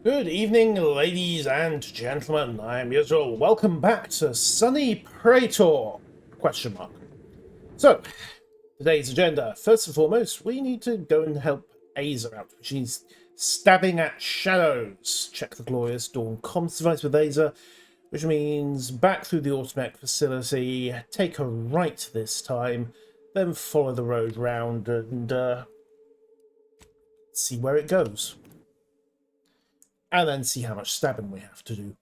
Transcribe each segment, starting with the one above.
Good evening, ladies and gentlemen. I am Yuzul. Welcome back to sunny Praetor? Question mark. So, today's agenda. First and foremost, we need to go and help Aza out. She's stabbing at shadows. Check the glorious dawn comms device with Aza, which means back through the automech facility, take a right this time, then follow the road round and see where it goes. And then see how much stabbing we have to do.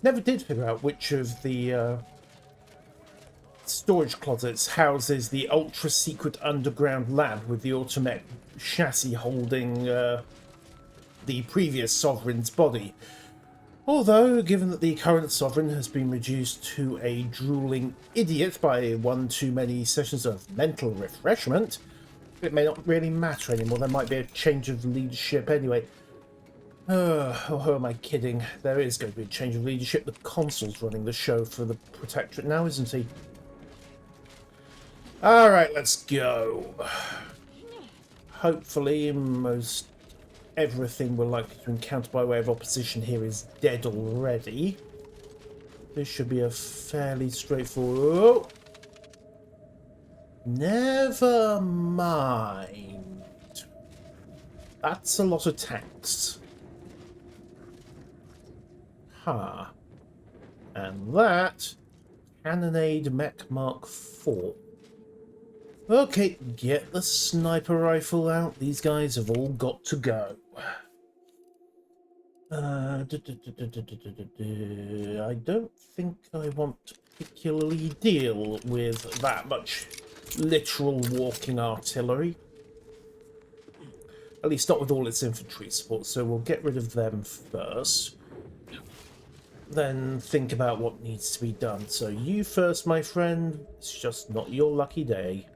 Never did figure out which of the storage closets houses the ultra-secret underground lab with the automech chassis holding the previous sovereign's body. Although, given that the current sovereign has been reduced to a drooling idiot by one too many sessions of mental refreshment, it may not really matter anymore. There might be a change of leadership anyway. Oh, who am I kidding? There is going to be a change of leadership. The consul's running the show for the Protectorate now, isn't he? Alright, let's go. Hopefully, most everything we're likely to encounter by way of opposition here is dead already. This should be a fairly straightforward... Oh. Never mind. That's a lot of tanks. Ha. And that, Cannonade Mech Mark IV. Okay, get the sniper rifle out. These guys have all got to go. I don't think I want to particularly deal with that much literal walking artillery. At least not with all its infantry support, so we'll get rid of them first. Then think about what needs to be done. So you first, my friend. It's just not your lucky day.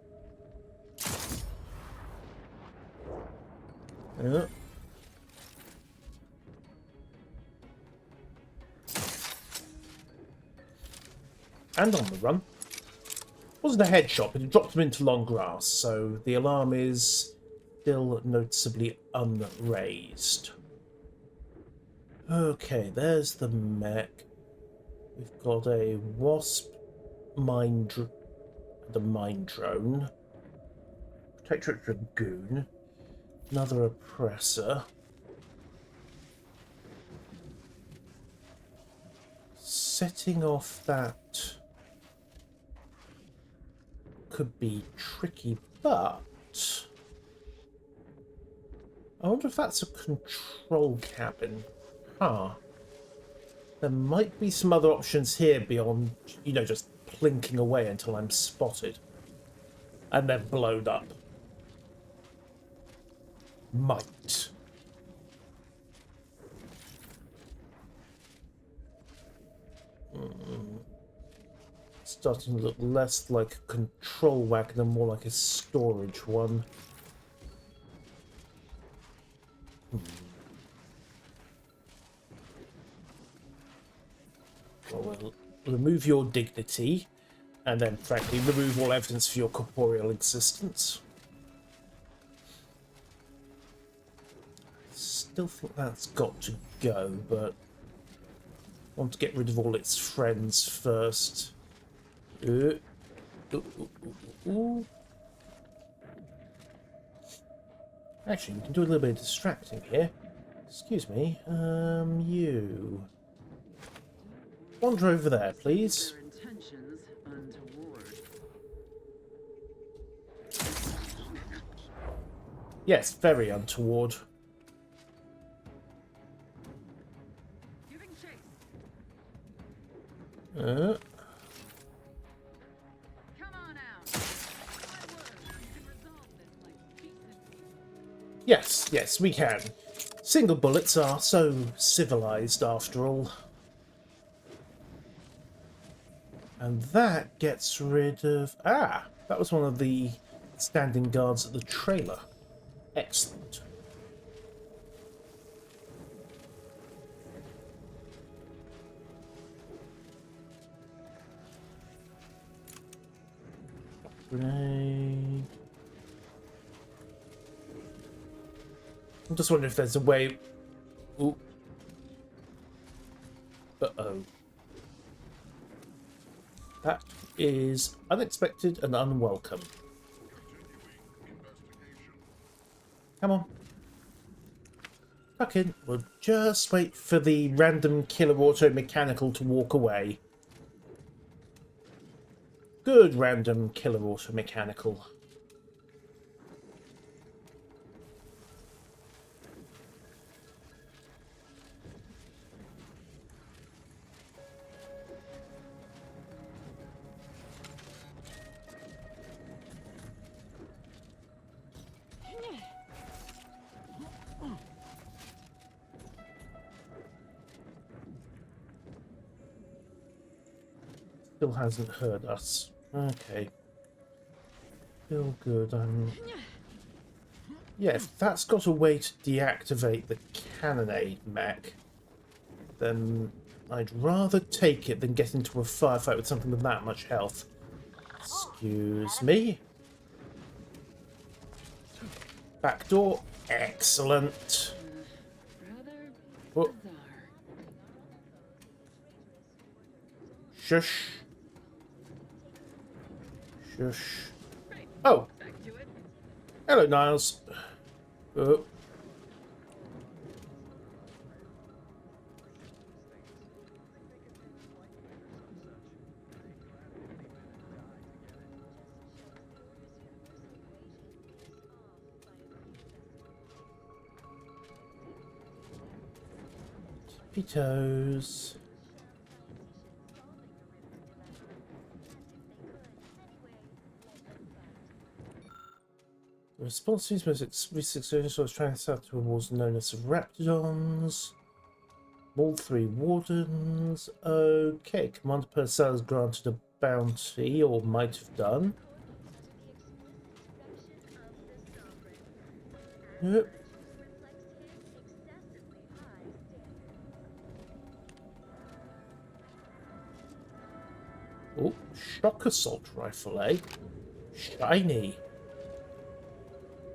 And on the run. Wasn't a headshot, but it dropped him into long grass, so the alarm is still noticeably unraised. Okay, there's the mech. We've got a wasp mine and a mine drone. Protectorate dragoon. Another oppressor. Setting off that could be tricky, but I wonder if that's a control cabin. Huh. There might be some other options here beyond, you know, just plinking away until I'm spotted. And then blown up. Might. Starting to look less like a control wagon and more like a storage one. Well, we'll remove your dignity, and then, frankly, remove all evidence for your corporeal existence. Still think that's got to go, but I want to get rid of all its friends first. Actually, we can do a little bit of distracting here. Excuse me, you... Wander over there, please. Yes, very untoward. Yes, we can. Single bullets are so civilized after all. And that gets rid of... Ah! That was one of the standing guards at the trailer. Excellent. Grenade. I'm just wondering if there's a way... Ooh. Uh-oh. That is unexpected and unwelcome. Come on. Tuck in. We'll just wait for the random killer auto mechanical to walk away. Good random killer auto mechanical. Still hasn't heard us. Okay. Still good. Yeah, if that's got a way to deactivate the cannonade mech, then I'd rather take it than get into a firefight with something with that much health. Excuse me. Back door. Excellent. Oh. Shush. Shush. Oh. Hello, Niles. Oh. Tippy toes. The response seems most recent so I was trying to set up to a wars known as Raptidons. All 3 wardens. Okay, Commander Purcell has granted a bounty, or might have done. Yep. Oh, shock assault rifle, eh? Shiny.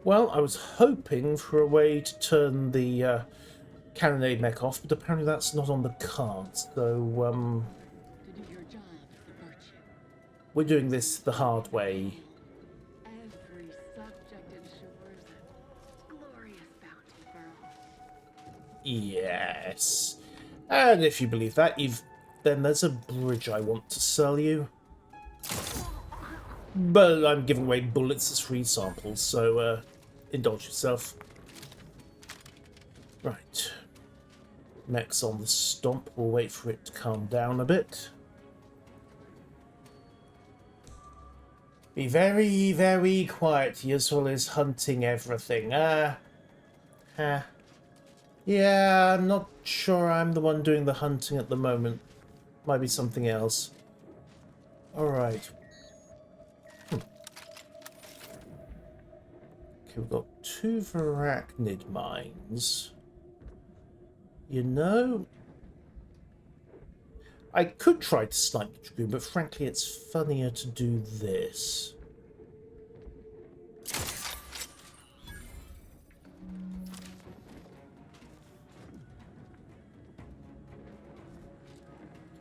Well, I was hoping for a way to turn the cannonade mech off, but apparently that's not on the cards. So, we're doing this the hard way. Every subject ensures a glorious bounty for all. Yes. And if you believe that, then there's a bridge I want to sell you. But I'm giving away bullets as free samples, so indulge yourself. Right. Mech's on the stomp. We'll wait for it to calm down a bit. Be very, very quiet, as well as hunting everything. Yeah, I'm not sure I'm the one doing the hunting at the moment. Might be something else. Alright. Okay, we've got 2 Varachnid mines. You know, I could try to snipe the Dragoon, but frankly it's funnier to do this.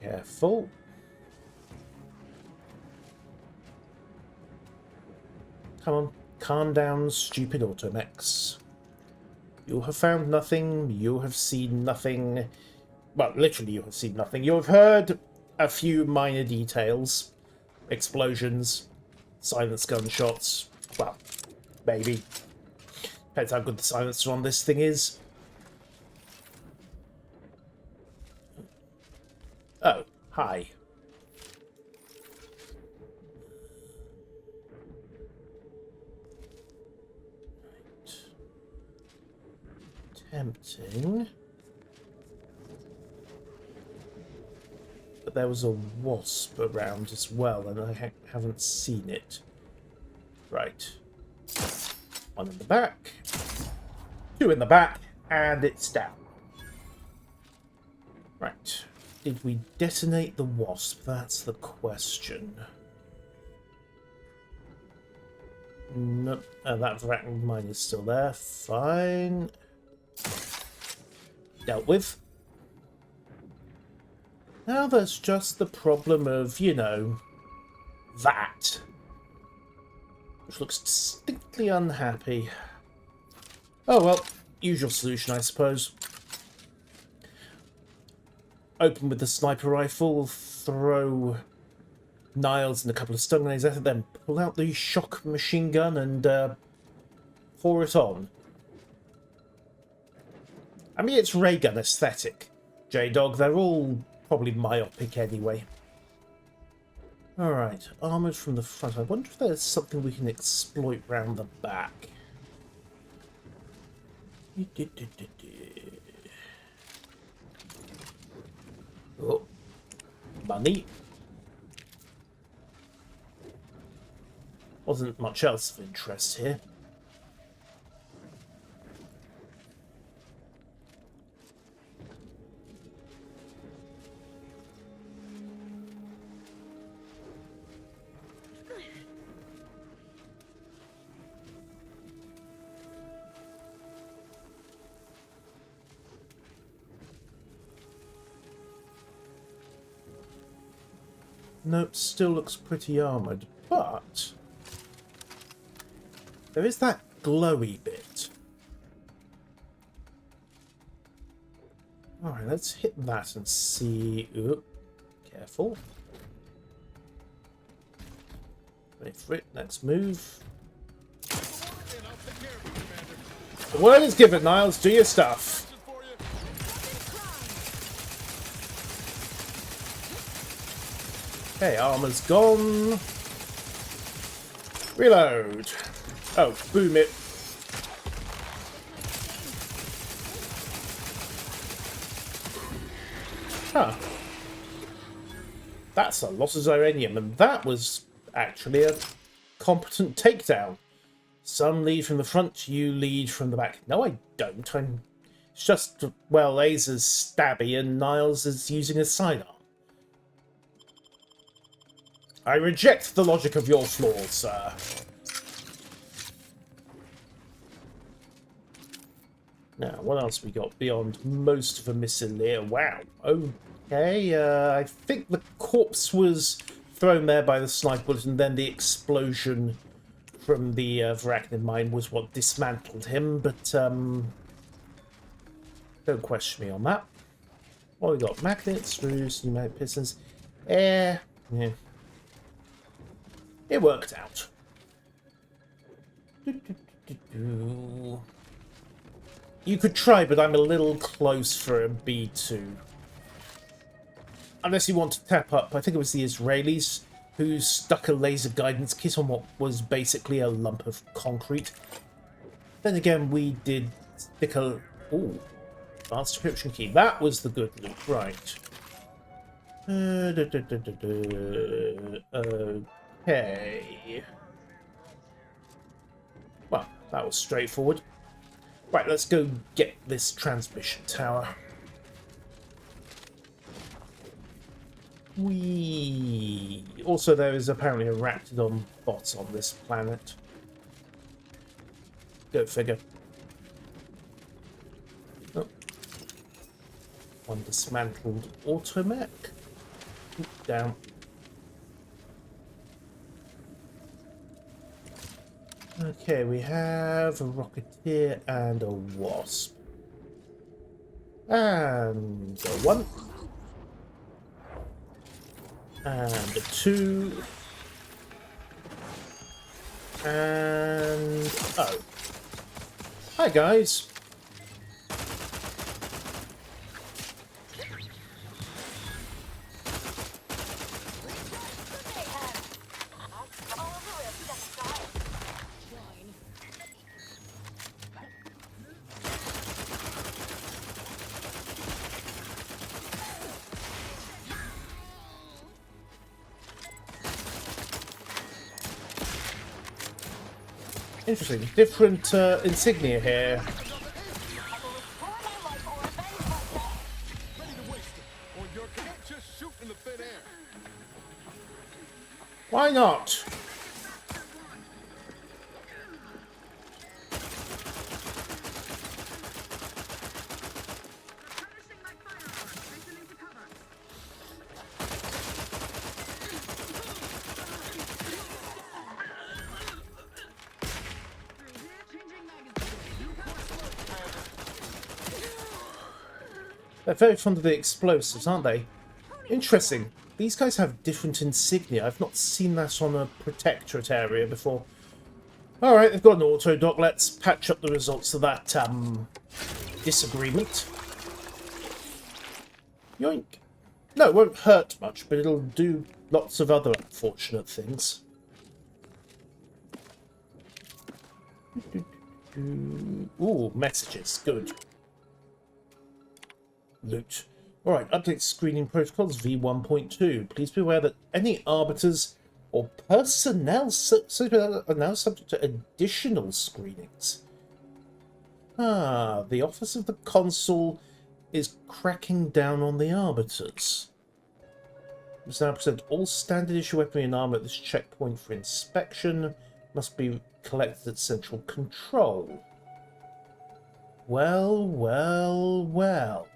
Careful. Come on, calm down, stupid automechs. You have found nothing, you have seen nothing. Well, literally you have seen nothing. You have heard a few minor details. Explosions, silence gunshots. Well, maybe. Depends how good the silencer on this thing is. Oh, hi. tempting. But there was a wasp around as well, and I haven't seen it. Right. One in the back. Two in the back, and it's down. Right. Did we detonate the wasp? That's the question. Nope. That Vrak mine is still there. Fine. Dealt with. Now there's just the problem of, you know, that. Which looks distinctly unhappy. Oh well, usual solution, I suppose. Open with the sniper rifle, throw Niles and a couple of stun grenades at it, then pull out the shock machine gun and pour it on. I mean, it's ray gun aesthetic, J-Dog. They're all probably myopic anyway. Alright, armoured from the front. I wonder if there's something we can exploit round the back. Oh, money. Wasn't much else of interest here. Nope, still looks pretty armoured, but there is that glowy bit. Alright, let's hit that and see. Ooh, careful. Wait for it, let's move. The word is given, Niles, do your stuff. Okay, armor's gone. Reload. Oh, boom it. Huh. That's a lot of Ziranium, and that was actually a competent takedown. Some lead from the front, you lead from the back. No, I don't. It's just, well, Azer's stabby and Niles is using a sidearm. I reject the logic of your flaws, sir. Now, what else we got beyond most of a missile here? Wow. Okay, I think the corpse was thrown there by the sniper bullet, and then the explosion from the Varaknin mine was what dismantled him, but don't question me on that. What we got? Magnets, screws, pneumatic pistons. Yeah. It worked out. You could try, but I'm a little close for a B2. Unless you want to tap up, I think it was the Israelis who stuck a laser guidance kit on what was basically a lump of concrete. Then again, we did stick a... Ooh, advanced decryption key. That was the good loot, right. Okay. Well, that was straightforward. Right, let's go get this transmission tower. Also, there is apparently a Raptidon bot on this planet. Go figure. Oh. One dismantled automech. Down. Okay, we have a Rocketeer and a Wasp. And a 1. And a 2. And... oh. Hi, guys. Interesting. Different insignia here. Why not? They're very fond of the explosives, aren't they? Interesting. These guys have different insignia. I've not seen that on a protectorate area before. Alright, they've got an auto dock. Let's patch up the results of that disagreement. Yoink. No, it won't hurt much, but it'll do lots of other unfortunate things. Ooh, messages. Good. Loot. Alright, update screening protocols V1.2. Please be aware that any arbiters or personnel are now subject to additional screenings. Ah, the Office of the Consul is cracking down on the arbiters. Must now present all standard issue weaponry and armor at this checkpoint for inspection. Must be collected at central control. Well, well, well.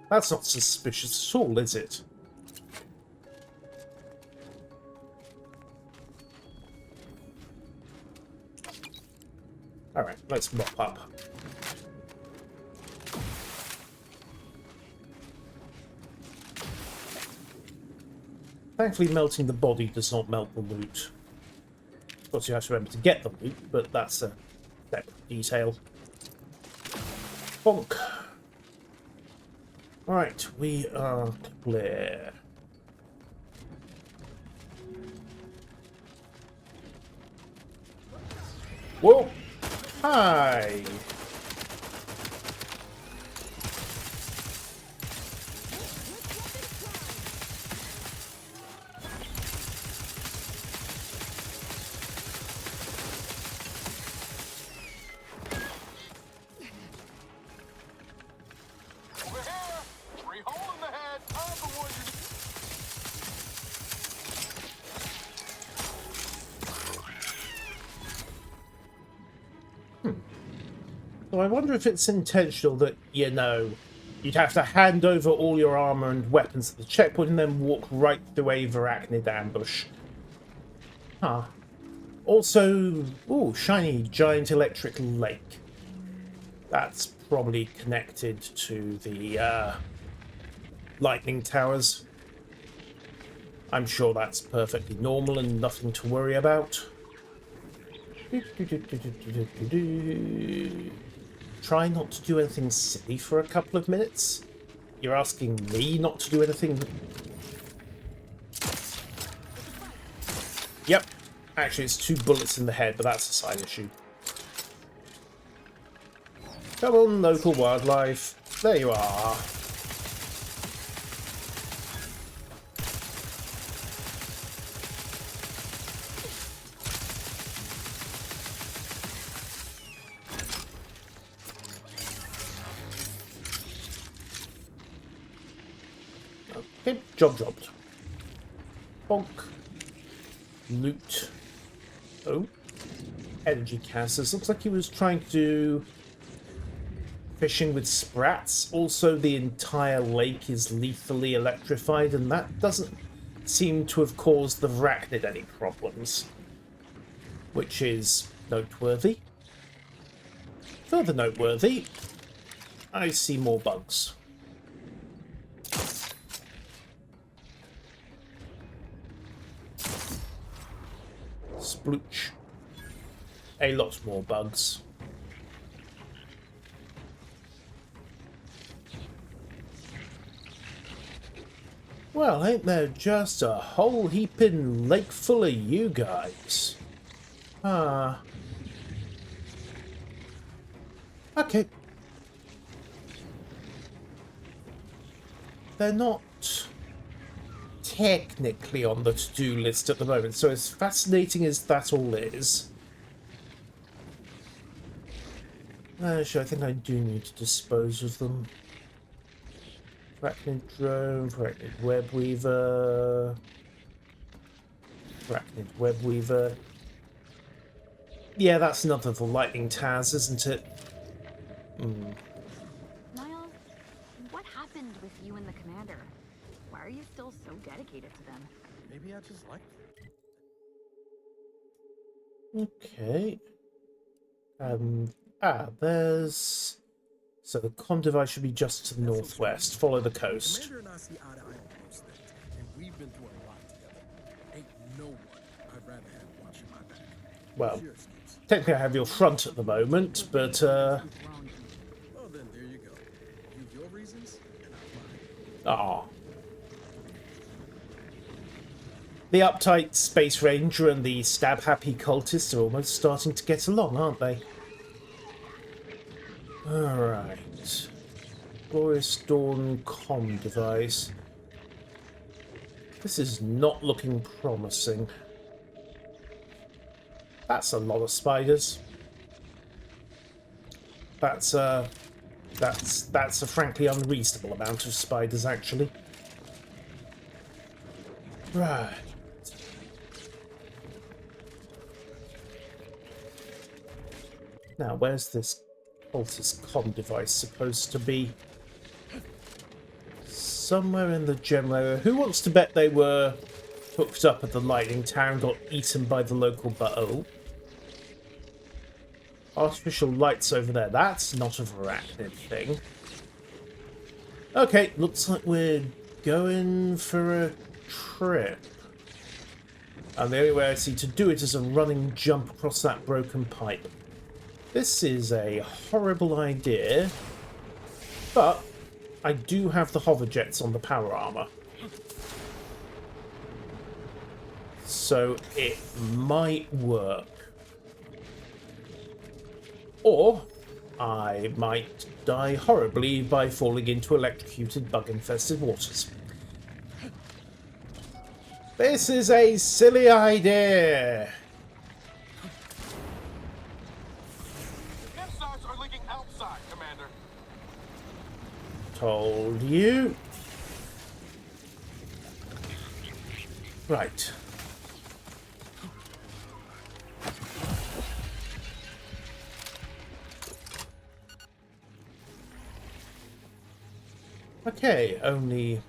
That's not suspicious at all, is it? Alright, let's mop up. Thankfully, melting the body does not melt the loot. Of course, you have to remember to get the loot, but that's a separate detail. Bonk. Right, we are clear. Whoa! Hi! So I wonder if it's intentional that, you know, you'd have to hand over all your armor and weapons at the checkpoint and then walk right through a Varachnid ambush. Huh. Also, ooh, shiny giant electric lake. That's probably connected to the lightning towers. I'm sure that's perfectly normal and nothing to worry about. Try not to do anything silly for a couple of minutes? You're asking me not to do anything? Yep. Actually, it's 2 bullets in the head, but that's a side issue. Come on, local wildlife. There you are. Okay, job dropped. Bonk. Loot. Oh. Energy canisters. Looks like he was trying to do fishing with sprats. Also, the entire lake is lethally electrified, and that doesn't seem to have caused the Varachnid any problems, which is noteworthy. Further noteworthy, I see more bugs. Splooch. A lot more bugs. Well, ain't there just a whole heaping lake full of you guys? Ah, Okay. They're not technically on the to-do list at the moment, so as fascinating as that all is, actually, I think I do need to dispose of them. Arachnid drone, arachnid webweaver, arachnid webweaver. Yeah, that's another of the lightning towers, isn't it? Niles, what happened with you and the commander? Why are you still so dedicated to them? Maybe I just like Okay. There's... So the comm device should be just to the northwest. Follow the coast. Commander and I see eye to eye on most things, and we've been through a lot together. Ain't no one I'd rather have watching my back. Well, Your excuse. technically I have your front at the moment, but, Well, then there you go. You've your reasons, and I have mine. ah. The uptight Space Ranger and the stab-happy cultists are almost starting to get along, aren't they? Alright. Glorious Dawn comm device. This is not looking promising. That's a lot of spiders. That's a frankly unreasonable amount of spiders, actually. Right. Now, where's this cultist comm device supposed to be? Somewhere in the general area. Who wants to bet they were hooked up at the lightning tower and got eaten by the local oh. Artificial lights over there. That's not a arachnid thing. Okay, looks like we're going for a trip. And the only way I see to do it is a running jump across that broken pipe. This is a horrible idea, but I do have the hover jets on the power armor. So it might work. Or I might die horribly by falling into electrocuted bug-infested waters. This is a silly idea. Insides are leaking outside, Commander. Told you. Right. Okay, only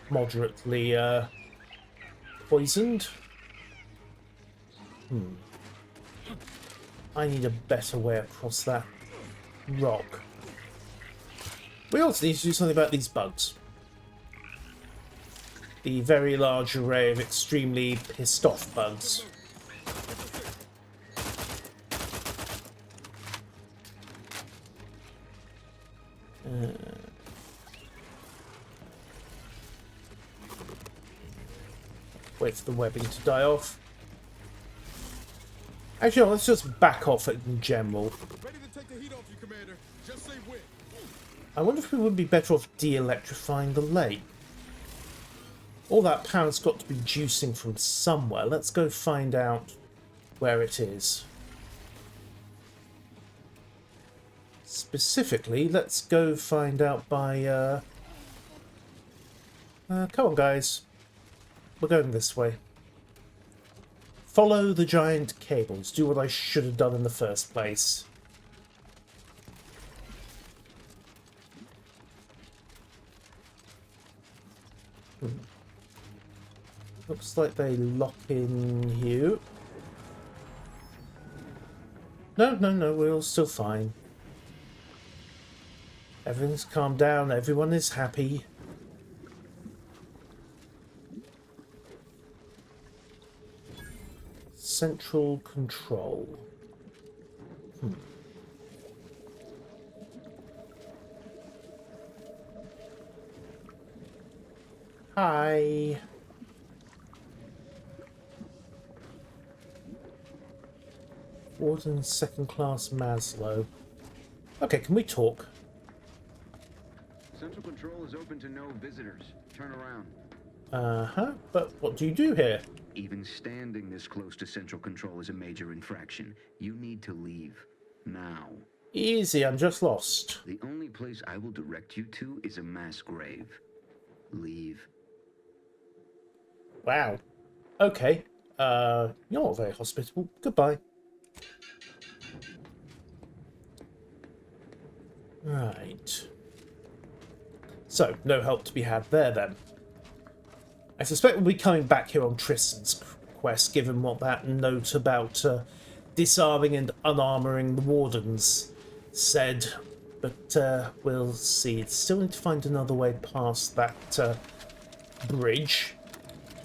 moderately poisoned. I need a better way across that rock. We also need to do something about these bugs. The very large array of extremely pissed off bugs. Wait for the webbing to die off. Actually, no, let's just back off it in general. Ready to take the heat off you, Commander. Just say when. I wonder if we would be better off de-electrifying the lake. All that power's got to be juicing from somewhere. Let's go find out where it is. Specifically, let's go find out by... come on, guys. We're going this way. Follow the giant cables. Do what I should have done in the first place. Looks like they lock in here. No, we're all still fine. Everything's calmed down. Everyone is happy. Central control. Hi. Warden second class Maslow. Okay, can we talk? Central Control is open to no visitors. Turn around. Uh-huh, but what do you do here? Even standing this close to Central Control is a major infraction. You need to leave. Now. Easy, I'm just lost. The only place I will direct you to is a mass grave. Leave. Wow. Okay. You're not very hospitable. Goodbye. Right. So, no help to be had there then. I suspect we'll be coming back here on Tristan's quest, given what that note about disarming and unarmoring the wardens said. But we'll see. Still need to find another way past that bridge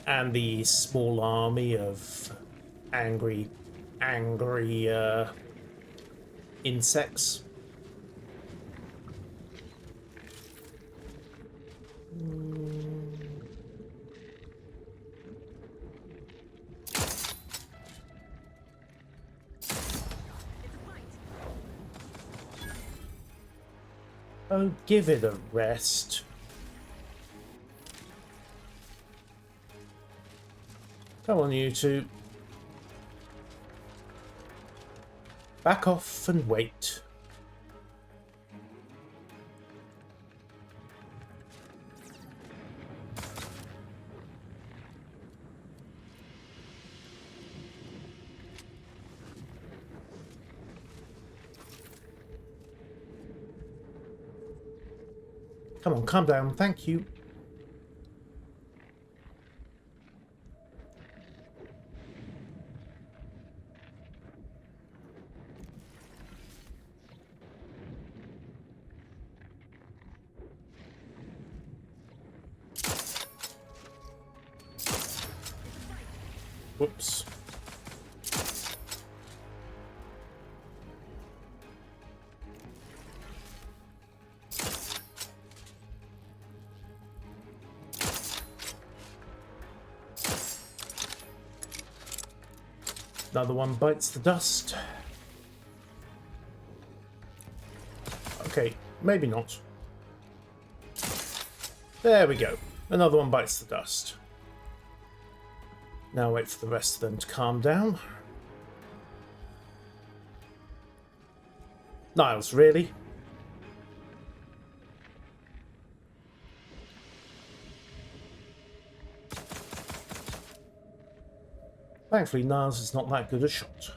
and the small army of angry insects. Oh, give it a rest. Come on, you two. Back off and wait. Come on, calm down. Thank you. Whoops. Another one bites the dust. Okay, maybe not. There we go. Another one bites the dust. Now wait for the rest of them to calm down. Niles, really? Thankfully, Niles is not that good a shot.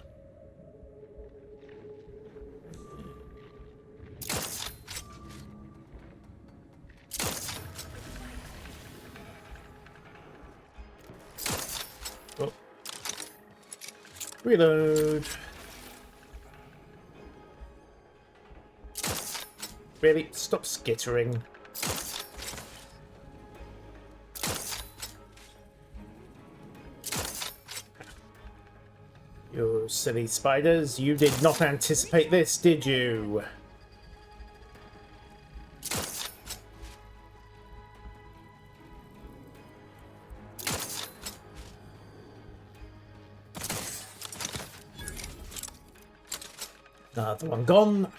Oh. Reload. Really? Stop skittering. You silly spiders, you did not anticipate this, did you? Another one gone.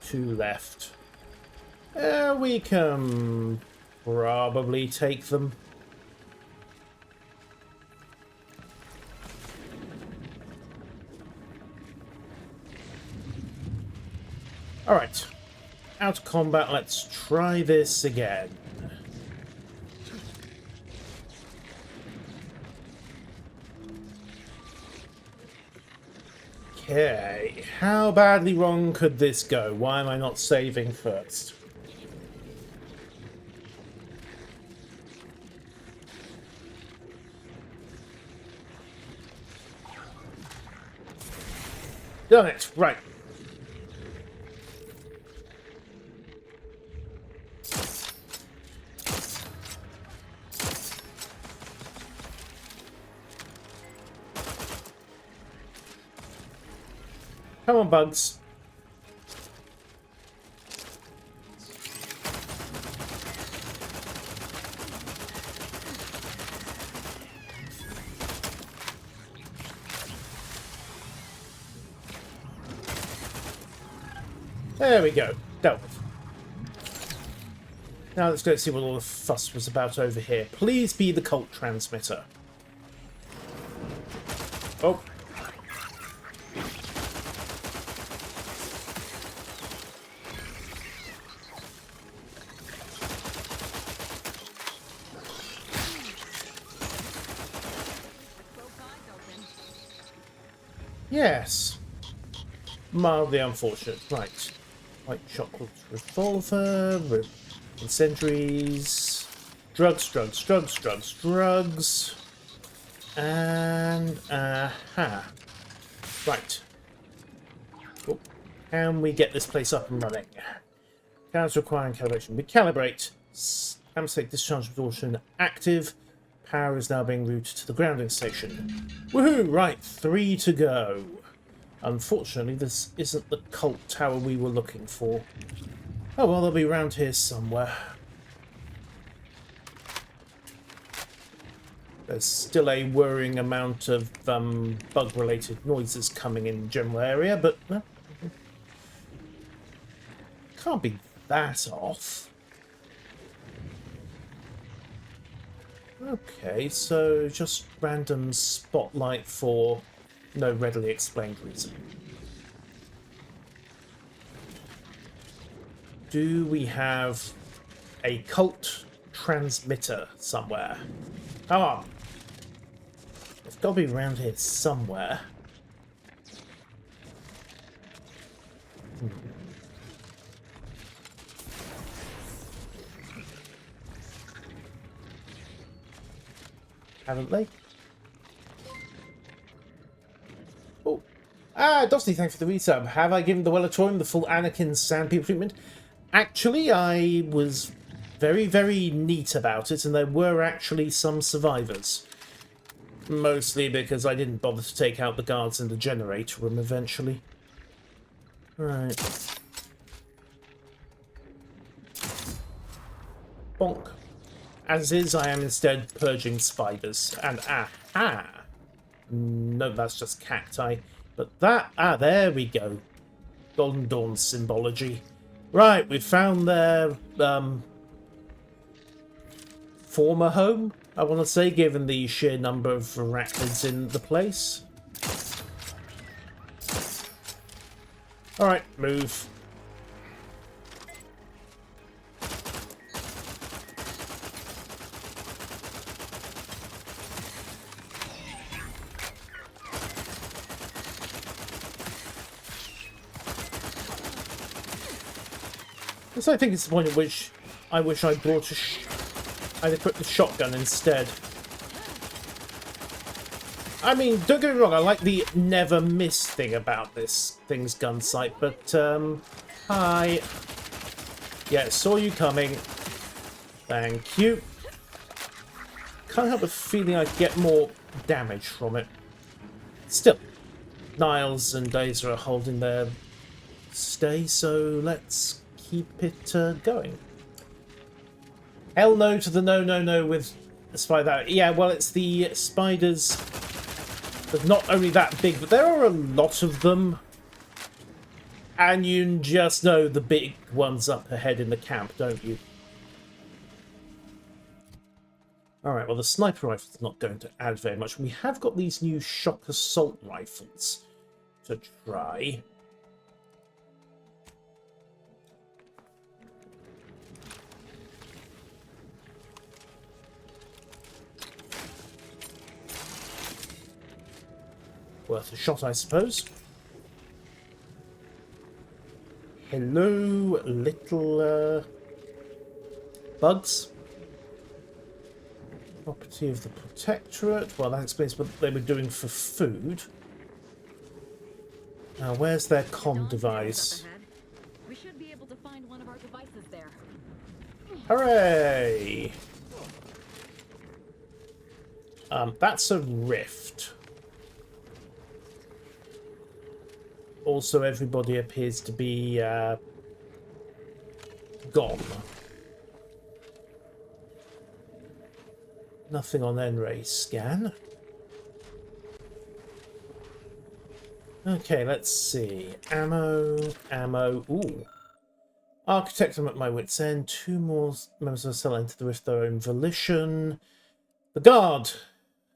Two left. We can probably take them. Alright. Out of combat, let's try this again. Okay, how badly wrong could this go? Why am I not saving first? Done it, right. Come on, bugs. There we go. Dealt with. Now let's go see what all the fuss was about over here. Please be the cult transmitter. Oh. Yes. Mildly unfortunate. Right. White chocolate revolver, incendiaries, drugs, and aha. Right. Oh. Can we get this place up and running? Cannons requiring calibration. We calibrate. Amsec discharge exhaustion active. Power is now being routed to the grounding station. Woohoo! Right, 3 to go. Unfortunately, this isn't the cult tower we were looking for. Oh well, they'll be around here somewhere. There's still a worrying amount of bug-related noises coming in the general area, but can't be that off. Okay, so just random spotlight for no readily explained reason. Do we have a cult transmitter somewhere? Come on. It's got to be around here somewhere. Haven't they? Oh. Ah, Dosty, thanks for the resub. Have I given the Wellatorium the full Anakin Sand People treatment? Actually, I was very, very neat about it, and there were actually some survivors. Mostly because I didn't bother to take out the guards in the generator room eventually. Right. Bonk. As is, I am instead purging spiders. And aha! No, that's just cacti. But that... Ah, there we go. Golden Dawn symbology. Right, we found their former home, I want to say, given the sheer number of arachnids in the place. Alright, move. So I think it's the point at which I wish I brought I'd equipped the shotgun instead. I mean, don't get me wrong, I like the never miss thing about this thing's gun sight, but hi. Yeah, saw you coming. Thank you. Can't help but feeling I get more damage from it. Still, Niles and Dazer are holding their stay, so let's keep it going. Hell no to the no with the spider. Yeah, well, it's the spiders. They're not only that big, but there are a lot of them. And you just know the big ones up ahead in the camp, don't you? Alright, well, the sniper rifle's not going to add very much. We have got these new shock assault rifles to try. Worth a shot, I suppose. Hello, little bugs. Property of the Protectorate. Well, that explains what they were doing for food. Now, where's their comm device? We should be able to find one of our devices there. Hooray! That's a rift. Also, everybody appears to be gone. Nothing on N-ray scan. Okay, let's see. Ammo. Ooh. Architect, I'm at my wit's end. 2 more members of the cell entered the rift their own volition. The guard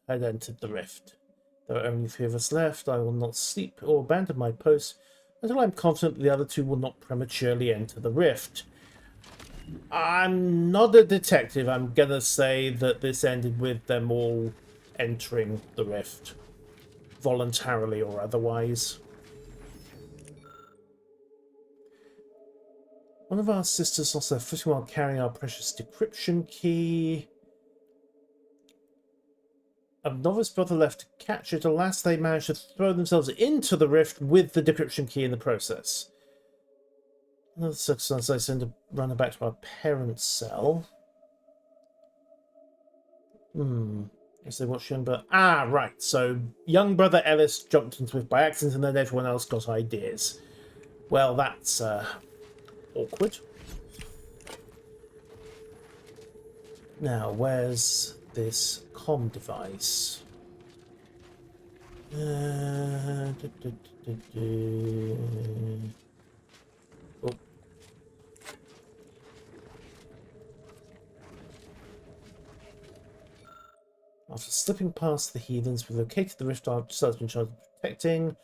had entered the rift. There are only 3 of us left. I will not sleep or abandon my post until I'm confident that the other 2 will not prematurely enter the rift. I'm not a detective. I'm gonna say that this ended with them all entering the rift, voluntarily or otherwise. One of our sisters lost her footing while carrying our precious decryption key. A novice brother left to catch it. Alas, they managed to throw themselves into the rift with the decryption key in the process. Another circumstance, I send a runner back to our parents' cell. Guess they watched young brother. Ah, right. So young brother Ellis jumped into it by accident, and then everyone else got ideas. Well, that's awkward. Now, where's this comm device? Oh. After slipping past the heathens, we located the rift our cells been charged with protecting.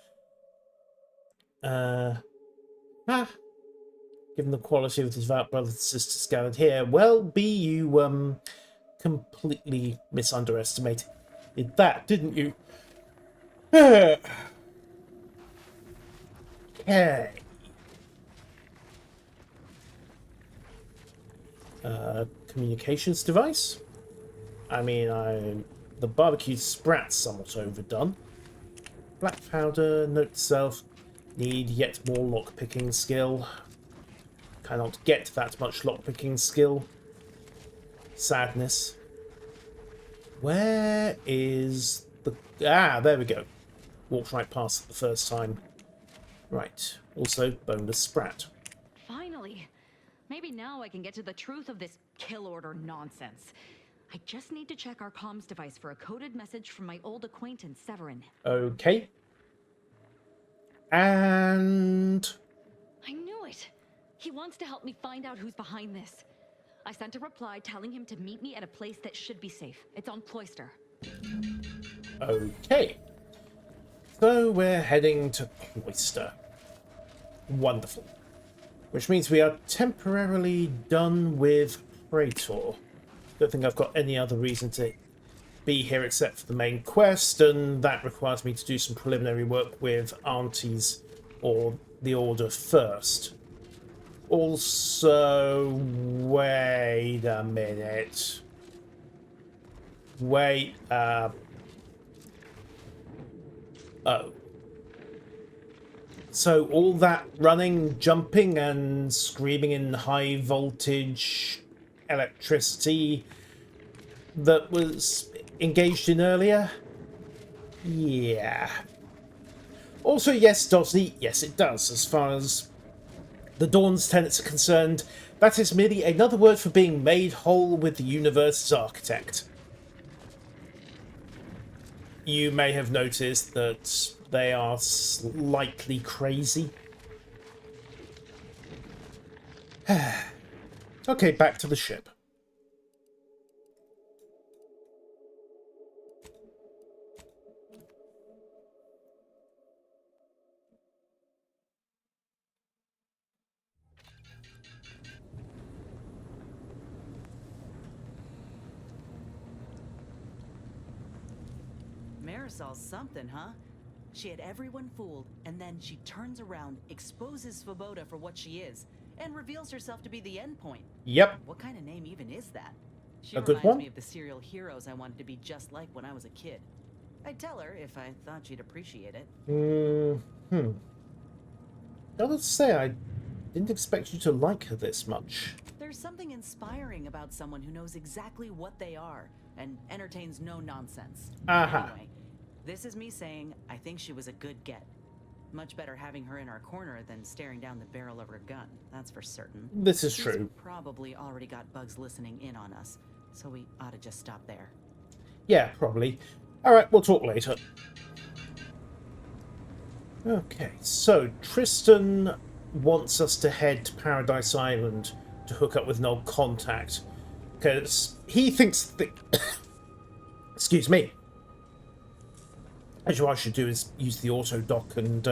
Given the quality of the devout brothers and sisters gathered here, well, you completely misunderestimated that, didn't you? Okay. Communications device. I mean, the barbecue sprat's somewhat overdone. Black powder, note to self, need yet more lockpicking skill. Cannot get that much lockpicking skill. Sadness. Where is the... Ah, there we go. Walked right past it the first time. Right. Also, boneless sprat. Finally. Maybe now I can get to the truth of this kill order nonsense. I just need to check our comms device for a coded message from my old acquaintance, Severin. Okay. And... I knew it! He wants to help me find out who's behind this. I sent a reply telling him to meet me at a place that should be safe. It's on Cloister. Okay. So we're heading to Cloister. Wonderful. Which means we are temporarily done with Praetor. Don't think I've got any other reason to be here except for the main quest, and that requires me to do some preliminary work with aunties or the Order first. Also, wait a minute. Wait, oh. So all that running, jumping, and screaming in high voltage electricity that was engaged in earlier? Yeah. Also, yes, Dosney, yes it does. As far as the Dawn's tenets are concerned, that is merely another word for being made whole with the universe's architect. You may have noticed that they are slightly crazy. Okay, back to the ship. Marisol's something, huh? She had everyone fooled, and then she turns around, exposes Svoboda for what she is, and reveals herself to be the endpoint. Yep. What kind of name even is that? She A good reminds one? me of the serial heroes I wanted to be just like when I was a kid. I'd tell her if I thought she'd appreciate it. Gotta say, I didn't expect you to like her this much. There's something inspiring about someone who knows exactly what they are and entertains no nonsense. Aha. Anyway, this is me saying I think she was a good get. Much better having her in our corner than staring down the barrel of her gun, that's for certain. This is She's true. probably already got bugs listening in on us, so we ought to just stop there. Yeah, probably. Alright, we'll talk later. Okay, so Tristan wants us to head to Paradise Island to hook up with an old contact. Because he thinks that... excuse me. Actually, what I should do is use the auto dock and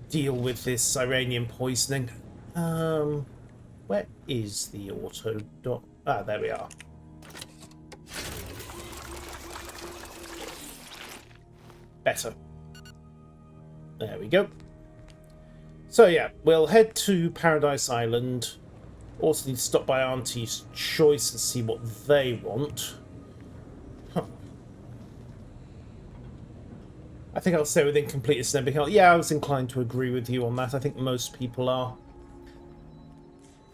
deal with this Iranian poisoning. Where is the auto dock? Ah, there we are. Better. There we go. So yeah, we'll head to Paradise Island. Also need to stop by Auntie's Choice and see what they want. Huh. I think I'll stay with Incompletus and everything else. Yeah, I was inclined to agree with you on that. I think most people are.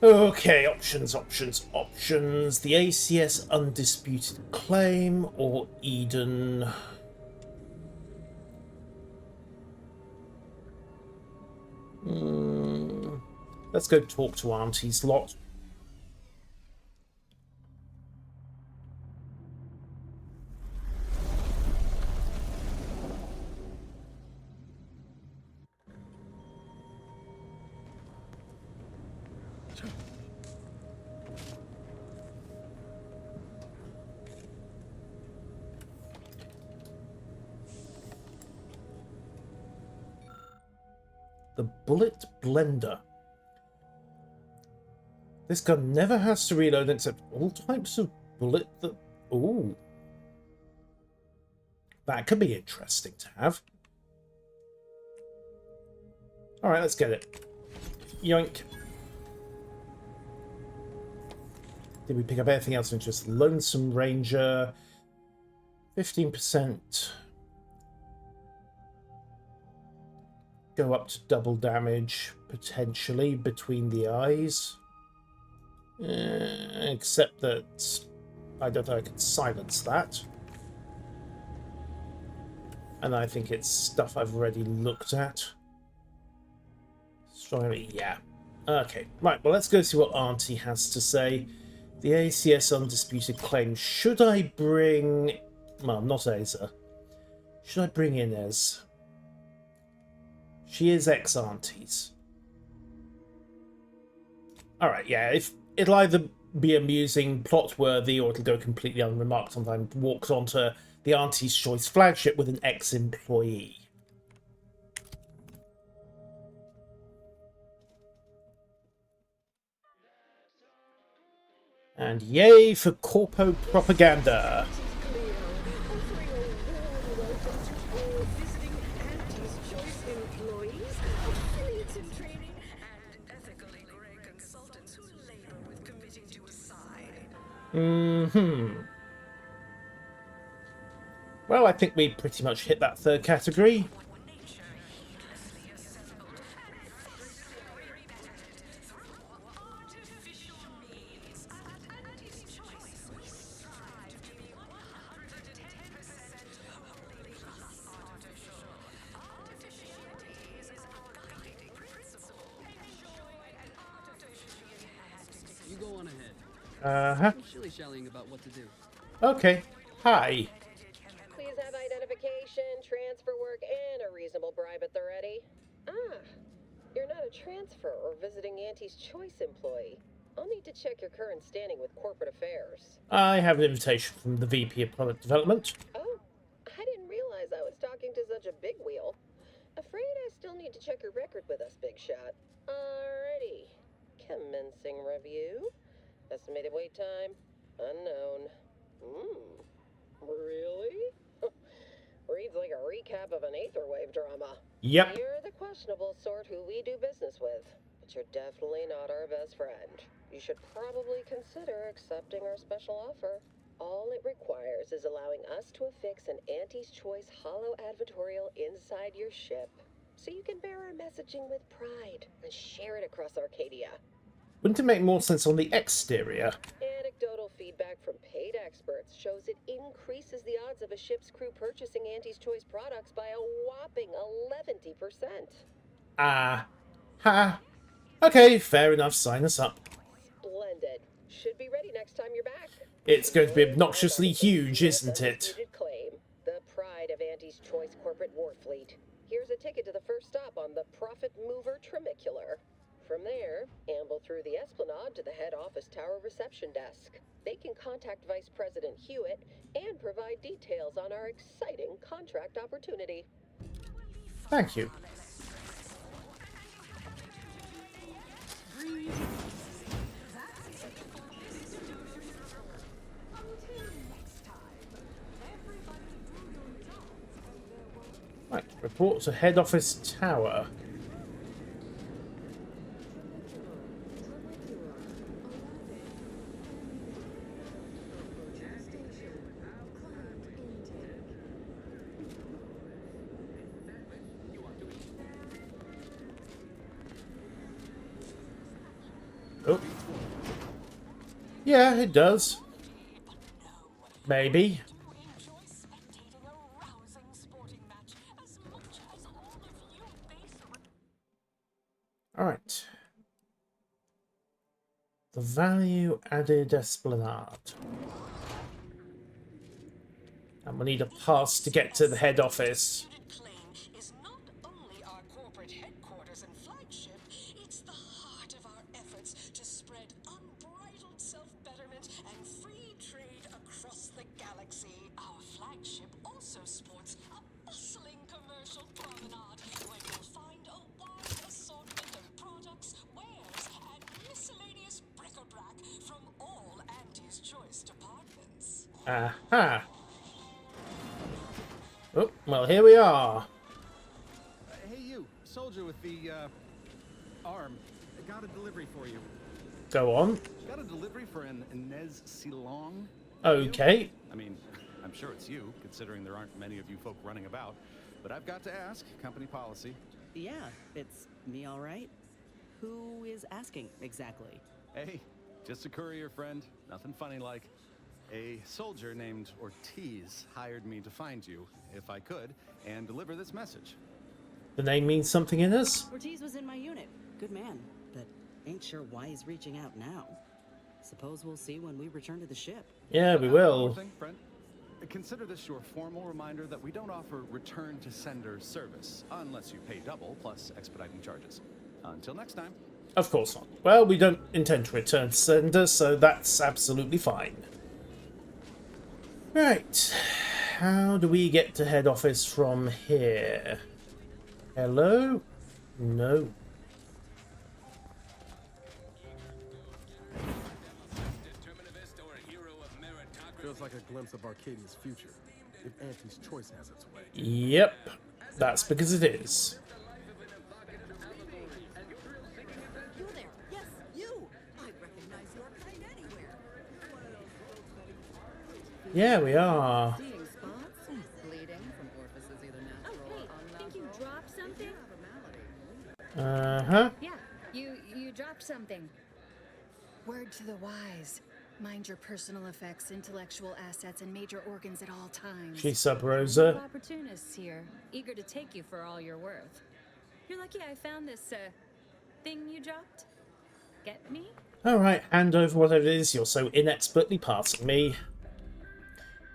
Okay, options. The ACS Undisputed Claim or Eden. Let's go talk to Auntie's lot. The Bullet Blender. This gun never has to reload except all types of bullet that... Ooh. That could be interesting to have. Alright, let's get it. Yoink. Did we pick up anything else of interest? Lonesome Ranger. 15%. Go up to double damage, potentially, between the eyes. Except that I don't think I can silence that. And I think it's stuff I've already looked at. Strongly, yeah. Okay, right, well, let's go see what Auntie has to say. The ACS Undisputed Claim. Should I bring... Well, not Aza. Should I bring Inez? She is ex-Auntie's. Alright, yeah, if it'll either be amusing, plot-worthy, or it'll go completely unremarked. Sometimes walks onto the Auntie's Choice flagship with an ex-employee. And yay for corpo propaganda. Well, I think we pretty much hit that third category. You go on ahead. Uh-huh. I'm shilly-shallying about what to do. Okay. Hi. Please have identification, transfer work, and a reasonable bribe at the ready. Ah, you're not a transfer or visiting Auntie's Choice employee. I'll need to check your current standing with corporate affairs. I have an invitation from the VP of Product Development. Oh, I didn't realize I was talking to such a big wheel. Afraid I still need to check your record with us, Big Shot. Alrighty. Commencing review. Estimated wait time, unknown. Really? Reads like a recap of an Aetherwave drama. Yep. You're the questionable sort who we do business with, but you're definitely not our best friend. You should probably consider accepting our special offer. All it requires is allowing us to affix an Auntie's Choice holo advertorial inside your ship, so you can bear our messaging with pride and share it across Arcadia. Wouldn't it make more sense on the exterior? Anecdotal feedback from paid experts shows it increases the odds of a ship's crew purchasing Auntie's Choice products by a whopping 11%. Ha. Okay, fair enough. Sign us up. Splendid. Should be ready next time you're back. It's going to be obnoxiously huge, isn't it? Claim, the pride of Auntie's Choice corporate war fleet. Here's a ticket to to the first stop on the Profit Mover Trimicular. From there, amble through the Esplanade to the head office tower reception desk. They can contact Vice President Hewitt and provide details on our exciting contract opportunity. Thank you. Right, report to head office tower. Oh. Yeah, it does. Maybe. Alright. The value added Esplanade. And we need a pass to get to the head office. Is not only our corporate headquarters and flagship, it's the heart of our efforts to spread unbridled self-betterment and free trade across the galaxy. Our flagship also sports a bustling commercial promenade where you'll find a wide assortment of products, wares, and miscellaneous bric-a-brac from all Andy's choice departments. Aha! Oh, well, here we are. Hey, you, soldier with the, arm. I got a delivery for you. Go on. Got a delivery for an Inez Silong? Okay. I mean, I'm sure it's you, considering there aren't many of you folk running about. But I've got to ask, company policy. Yeah, it's me, all right. Who is asking exactly? Hey, just a courier friend. Nothing funny like. A soldier named Ortiz hired me to find you, if I could, and deliver this message. The name means something in us? Ortiz was in my unit. Good man, but ain't sure why he's reaching out now. Suppose we'll see when we return to the ship. Yeah, we One will. more thing, friend. Consider this your formal reminder that we don't offer return to sender service, unless you pay double plus expediting charges. Until next time. Of course not. Well, we don't intend to return to sender, so that's absolutely fine. Right. How do we get to head office from here? Hello? No. Feels like a glimpse of Arcadia's future, if Auntie's choice has its way. Yep. That's because it is. You there? Yes, you! I recognize your kind anywhere. Yeah, we are. Seeing spots? Bleeding from orifices either natural or unnatural. Think you dropped something? Uh-huh. Yeah, you dropped something. Word to the wise. Mind your personal effects, intellectual assets, and major organs at all times. She's sub Rosa. Opportunists here, eager to take you for all you're worth. You're lucky I found this, thing you dropped. Get me? Alright, hand over whatever it is you're so inexpertly passing me.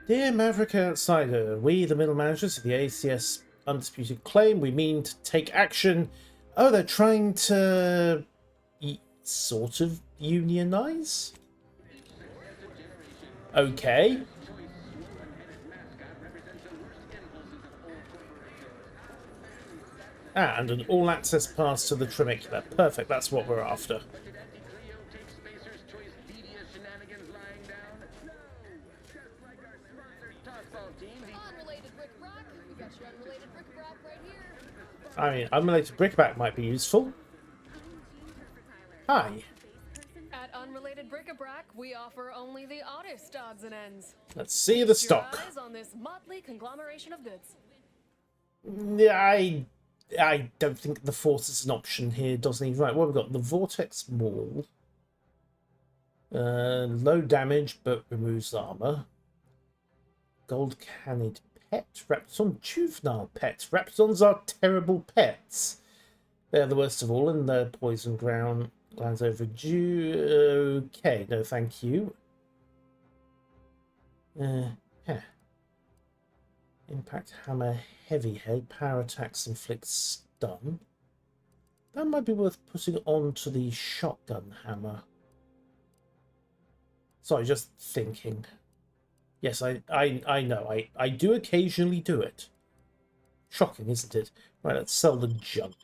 Dear Maverick Outsider, we, the middle managers of the ACS Undisputed Claim, we mean to take action. Oh, they're trying to... sort of unionize? Okay. And an all-access pass to the Trimicular. Perfect, that's what we're after. I mean, unrelated brickbat might be useful. Hi. At Unrelated Bric-a-Brac, we offer only the oddest odds and ends. Let's see the stock. Your eyes on this motley conglomeration of goods. I don't think the Force is an option here, doesn't he? Right, what have we got? The Vortex Maul. Low damage, but removes armor. Gold Cannid Pet. Rapton Juvenile Pet. Raptons are terrible pets. They're the worst of all, and their poison ground glands overdue. Okay, no thank you. Yeah. Impact hammer, heavy head, power attacks inflict stun. That might be worth putting onto the shotgun hammer. Sorry, just thinking. Yes, I know. I do occasionally do it. Shocking, isn't it? Right, let's sell the junk.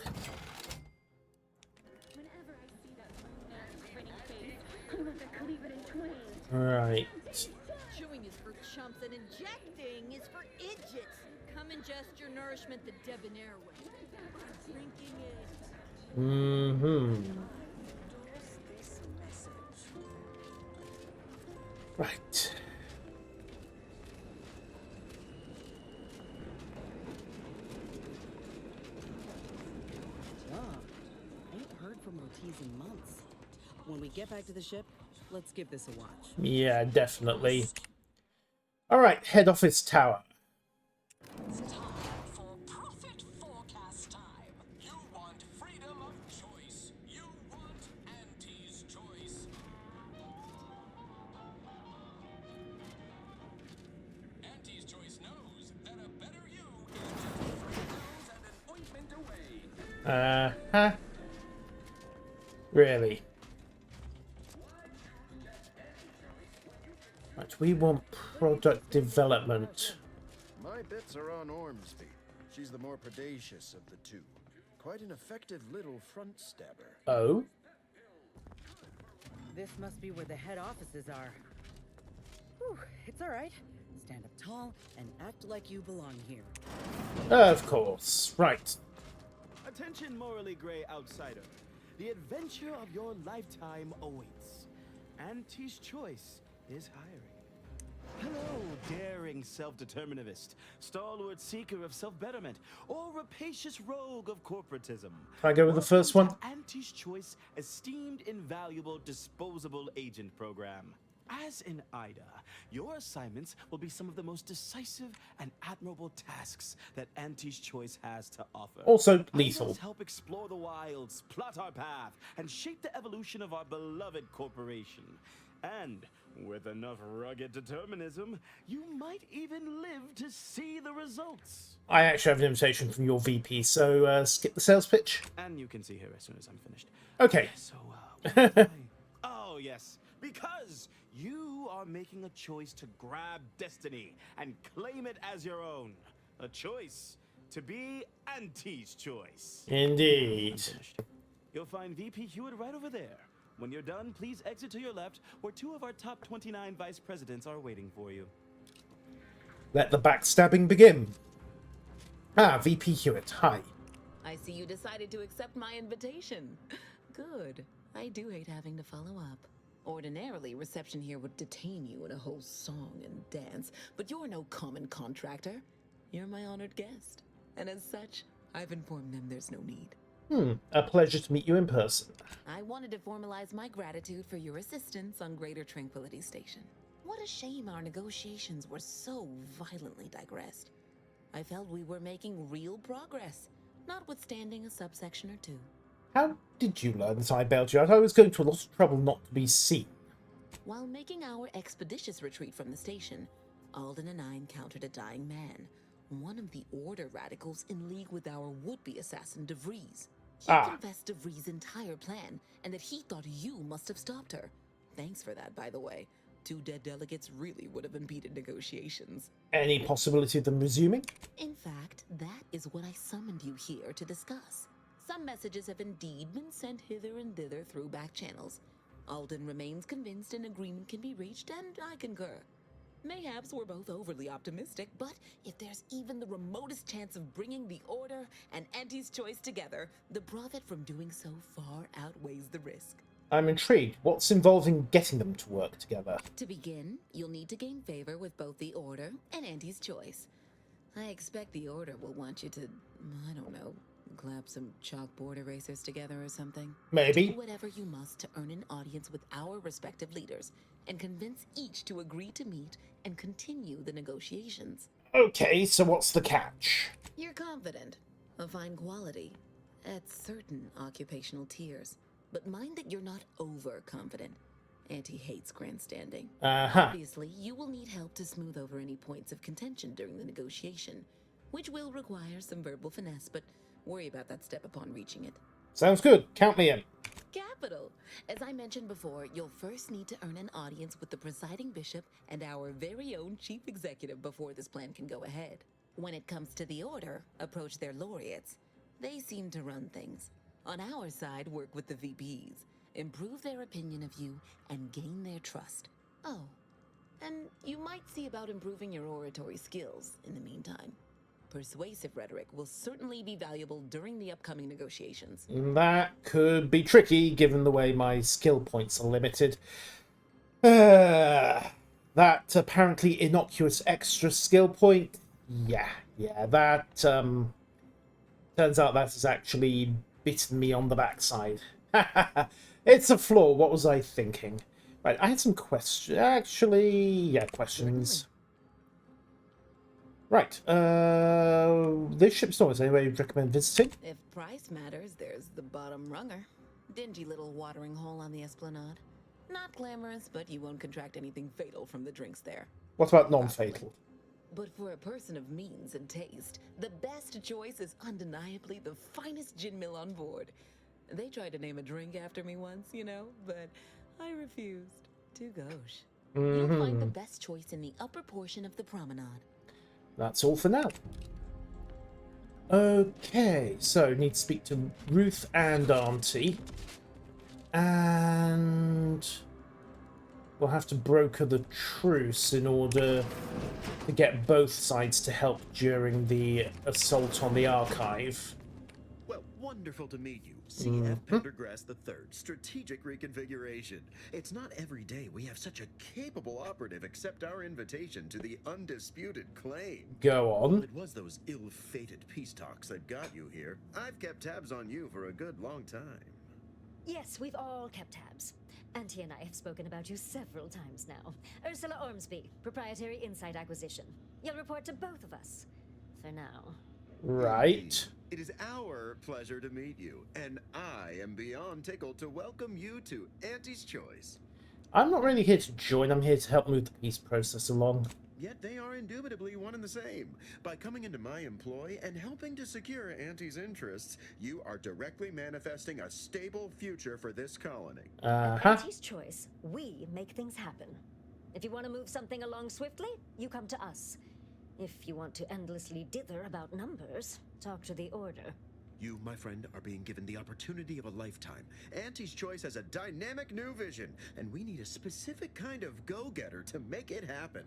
Right. Chewing is for chumps and injecting is for idiots. Come ingest your nourishment the debonair way. Drinking it. Mm-hmm. Right. Ain't heard from Ortiz in months. When we get back to the ship, let's give this a watch. Yeah, definitely. All right, head office tower. It's time for profit forecast time. You want freedom of choice. You want Auntie's choice. Auntie's choice knows that a better you is just 3 pills and an ointment away. Huh? Really? Right, we want product development. My bets are on Ormsby. She's the more predacious of the two. Quite an effective little front stabber. Oh? This must be where the head offices are. Whew, it's all right. Stand up tall and act like you belong here. Of course. Right. Attention, morally gray outsider. The adventure of your lifetime awaits. Auntie's choice is hiring. Hello, daring self-determinivist, stalwart seeker of self-betterment, or rapacious rogue of corporatism. Can I go with the first one? Auntie's Choice esteemed, invaluable, disposable agent program. As in IDA, your assignments will be some of the most decisive and admirable tasks that Auntie's Choice has to offer. Also lethal. IDAs help explore the wilds, plot our path, and shape the evolution of our beloved corporation. And with enough rugged determinism, you might even live to see the results. I actually have an invitation from your VP, so skip the sales pitch. And you can see her as soon as I'm finished. Okay. So, oh, yes. Because you are making a choice to grab destiny and claim it as your own. A choice to be Auntie's Choice. Indeed. You'll find VP Hewitt right over there. When you're done, please exit to your left, where 2 of our top 29 vice presidents are waiting for you. Let the backstabbing begin. Ah, VP Hewitt, hi. I see you decided to accept my invitation. Good. I do hate having to follow up. Ordinarily, reception here would detain you in a whole song and dance, but you're no common contractor. You're my honored guest. And as such, I've informed them there's no need. A pleasure to meet you in person. I wanted to formalize my gratitude for your assistance on Greater Tranquility Station. What a shame our negotiations were so violently digressed. I felt we were making real progress, notwithstanding a subsection or two. How did you learn that I bailed you out? I was going to a lot of trouble not to be seen. While making our expeditious retreat from the station, Alden and I encountered a dying man, one of the Order radicals in league with our would-be assassin DeVries. He confessed DeVries' entire plan, and that he thought you must have stopped her. Thanks for that, by the way. 2 dead delegates really would have impeded negotiations. Any possibility of them resuming? In fact, that is what I summoned you here to discuss. Some messages have indeed been sent hither and thither through back channels. Alden remains convinced an agreement can be reached, and I concur. Mayhaps we're both overly optimistic, but if there's even the remotest chance of bringing the Order and Auntie's Choice together, the profit from doing so far outweighs the risk. I'm intrigued. What's involved in getting them to work together? To begin, you'll need to gain favor with both the Order and Auntie's Choice. I expect the Order will want you to, I don't know, clap some chalkboard erasers together or something. Maybe. Do whatever you must to earn an audience with our respective leaders and convince each to agree to meet and continue the negotiations. Okay, so what's the catch? You're confident, of fine quality, at certain occupational tiers. But mind that you're not overconfident. Auntie hates grandstanding. Uh-huh. Obviously, you will need help to smooth over any points of contention during the negotiation, which will require some verbal finesse, but worry about that step upon reaching it. Sounds good. Count me in. Capital! As I mentioned before, you'll first need to earn an audience with the presiding bishop and our very own chief executive before this plan can go ahead. When it comes to the order, approach their laureates. They seem to run things. On our side, work with the VPs, improve their opinion of you, and gain their trust. Oh, and you might see about improving your oratory skills in the meantime. Persuasive rhetoric will certainly be valuable during the upcoming negotiations. That could be tricky, given the way my skill points are limited. That apparently innocuous extra skill point. Yeah, that, turns out that has actually bitten me on the backside. It's a flaw, what was I thinking? Right, I had some questions. Actually, yeah, questions. Right, this ship's noise. Anybody recommend visiting? If price matters, there's the bottom runger. Dingy little watering hole on the Esplanade. Not glamorous, but you won't contract anything fatal from the drinks there. What about non-fatal? But for a person of means and taste, the best choice is undeniably the finest gin mill on board. They tried to name a drink after me once, you know, but I refused. Too gauche. You'll find the best choice in the upper portion of the promenade. That's all for now. Okay, so need to speak to Ruth and Auntie. And we'll have to broker the truce in order to get both sides to help during the assault on the archive. Well, wonderful to meet you. C.F. Pendergrass III, Strategic Reconfiguration. It's not every day we have such a capable operative accept our invitation to the undisputed claim. Go on. It was those ill-fated peace talks that got you here. I've kept tabs on you for a good long time. Yes, we've all kept tabs. Auntie and I have spoken about you several times now. Ursula Ormsby, Proprietary Insight Acquisition. You'll report to both of us. For now. Right. It is our pleasure to meet you, and I am beyond tickled to welcome you to Auntie's Choice. I'm not really here to join, I'm here to help move the peace process along. Yet they are indubitably one and the same. By coming into my employ and helping to secure Auntie's interests, you are directly manifesting a stable future for this colony. Auntie's Choice, we make things happen. If you want to move something along swiftly, you come to us. If you want to endlessly dither about numbers, talk to the Order. You, my friend, are being given the opportunity of a lifetime. Auntie's Choice has a dynamic new vision, and we need a specific kind of go-getter to make it happen.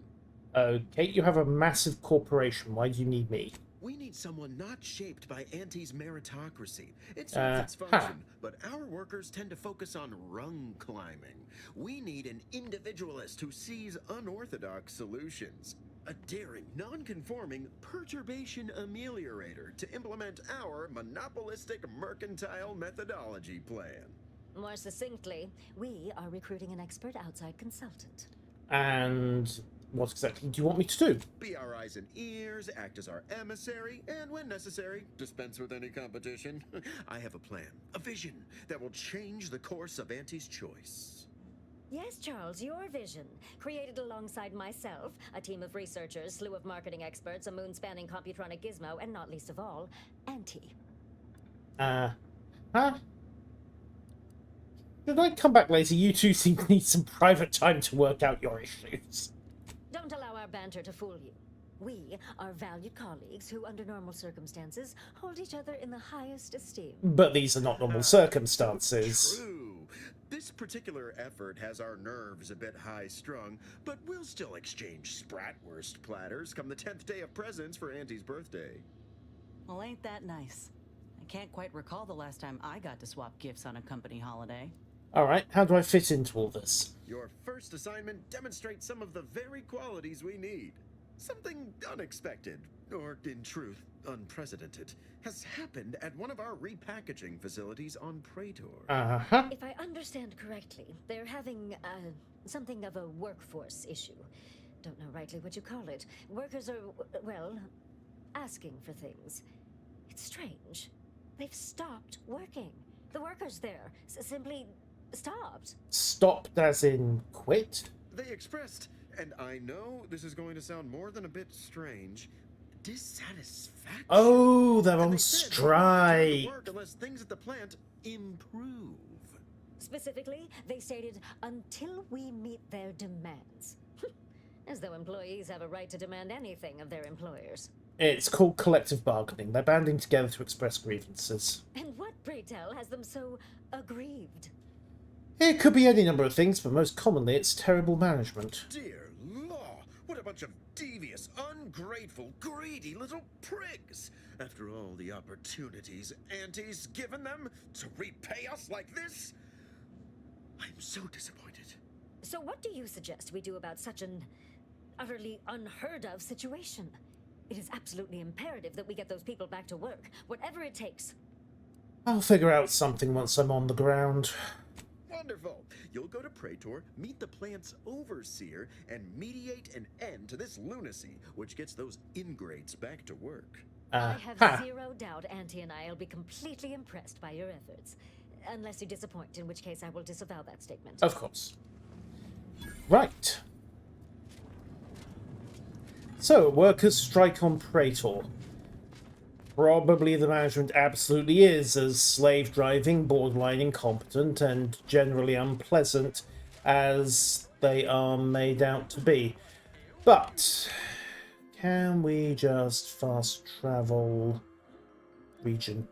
Okay, you have a massive corporation. Why do you need me? We need someone not shaped by Auntie's meritocracy. It serves its function, but our workers tend to focus on rung climbing. We need an individualist who sees unorthodox solutions. A daring, non-conforming perturbation ameliorator to implement our monopolistic mercantile methodology plan. More succinctly, we are recruiting an expert outside consultant. And what exactly do you want me to do? Be our eyes and ears, act as our emissary, and when necessary, dispense with any competition. I have a plan, a vision that will change the course of Auntie's Choice. Yes, Charles, your vision. Created alongside myself, a team of researchers, slew of marketing experts, a moon-spanning computronic gizmo, and not least of all, Auntie. Huh? Did I come back later? You two seem to need some private time to work out your issues. Don't allow our banter to fool you. We are valued colleagues who, under normal circumstances, hold each other in the highest esteem. But these are not normal circumstances. True. This particular effort has our nerves a bit high-strung, but we'll still exchange spratwurst platters come the 10th day of presents for Auntie's birthday. Well, ain't that nice? I can't quite recall the last time I got to swap gifts on a company holiday. Alright, how do I fit into all this? Your first assignment demonstrates some of the very qualities we need. Something unexpected, or in truth, unprecedented, has happened at one of our repackaging facilities on Praetor. If I understand correctly, they're having, something of a workforce issue. Don't know rightly what you call it. Workers are, well, asking for things. It's strange. They've stopped working. The workers there simply Stopped? Stopped as in quit? They expressed, and I know this is going to sound more than a bit strange, dissatisfaction. Oh, they're And on they said they won't strike. return to work unless things at the plant improve. Specifically, they stated, until we meet their demands. As though employees have a right to demand anything of their employers. It's called collective bargaining. They're banding together to express grievances. And what, pray tell, has them so aggrieved? It could be any number of things, but most commonly it's terrible management. Dear law, what a bunch of devious, ungrateful, greedy little prigs! After all the opportunities Auntie's given them to repay us like this, I'm so disappointed. So what do you suggest we do about such an utterly unheard of situation? It is absolutely imperative that we get those people back to work, whatever it takes. I'll figure out something once I'm on the ground. Wonderful! You'll go to Praetor, meet the plant's overseer, and mediate an end to this lunacy, which gets those ingrates back to work. I have zero doubt Auntie and I will be completely impressed by your efforts. Unless you disappoint, in which case I will disavow that statement. Of course. Right. So, workers strike on Praetor. Probably the management absolutely is as slave-driving, borderline incompetent, and generally unpleasant as they are made out to be. But, can we just fast travel region?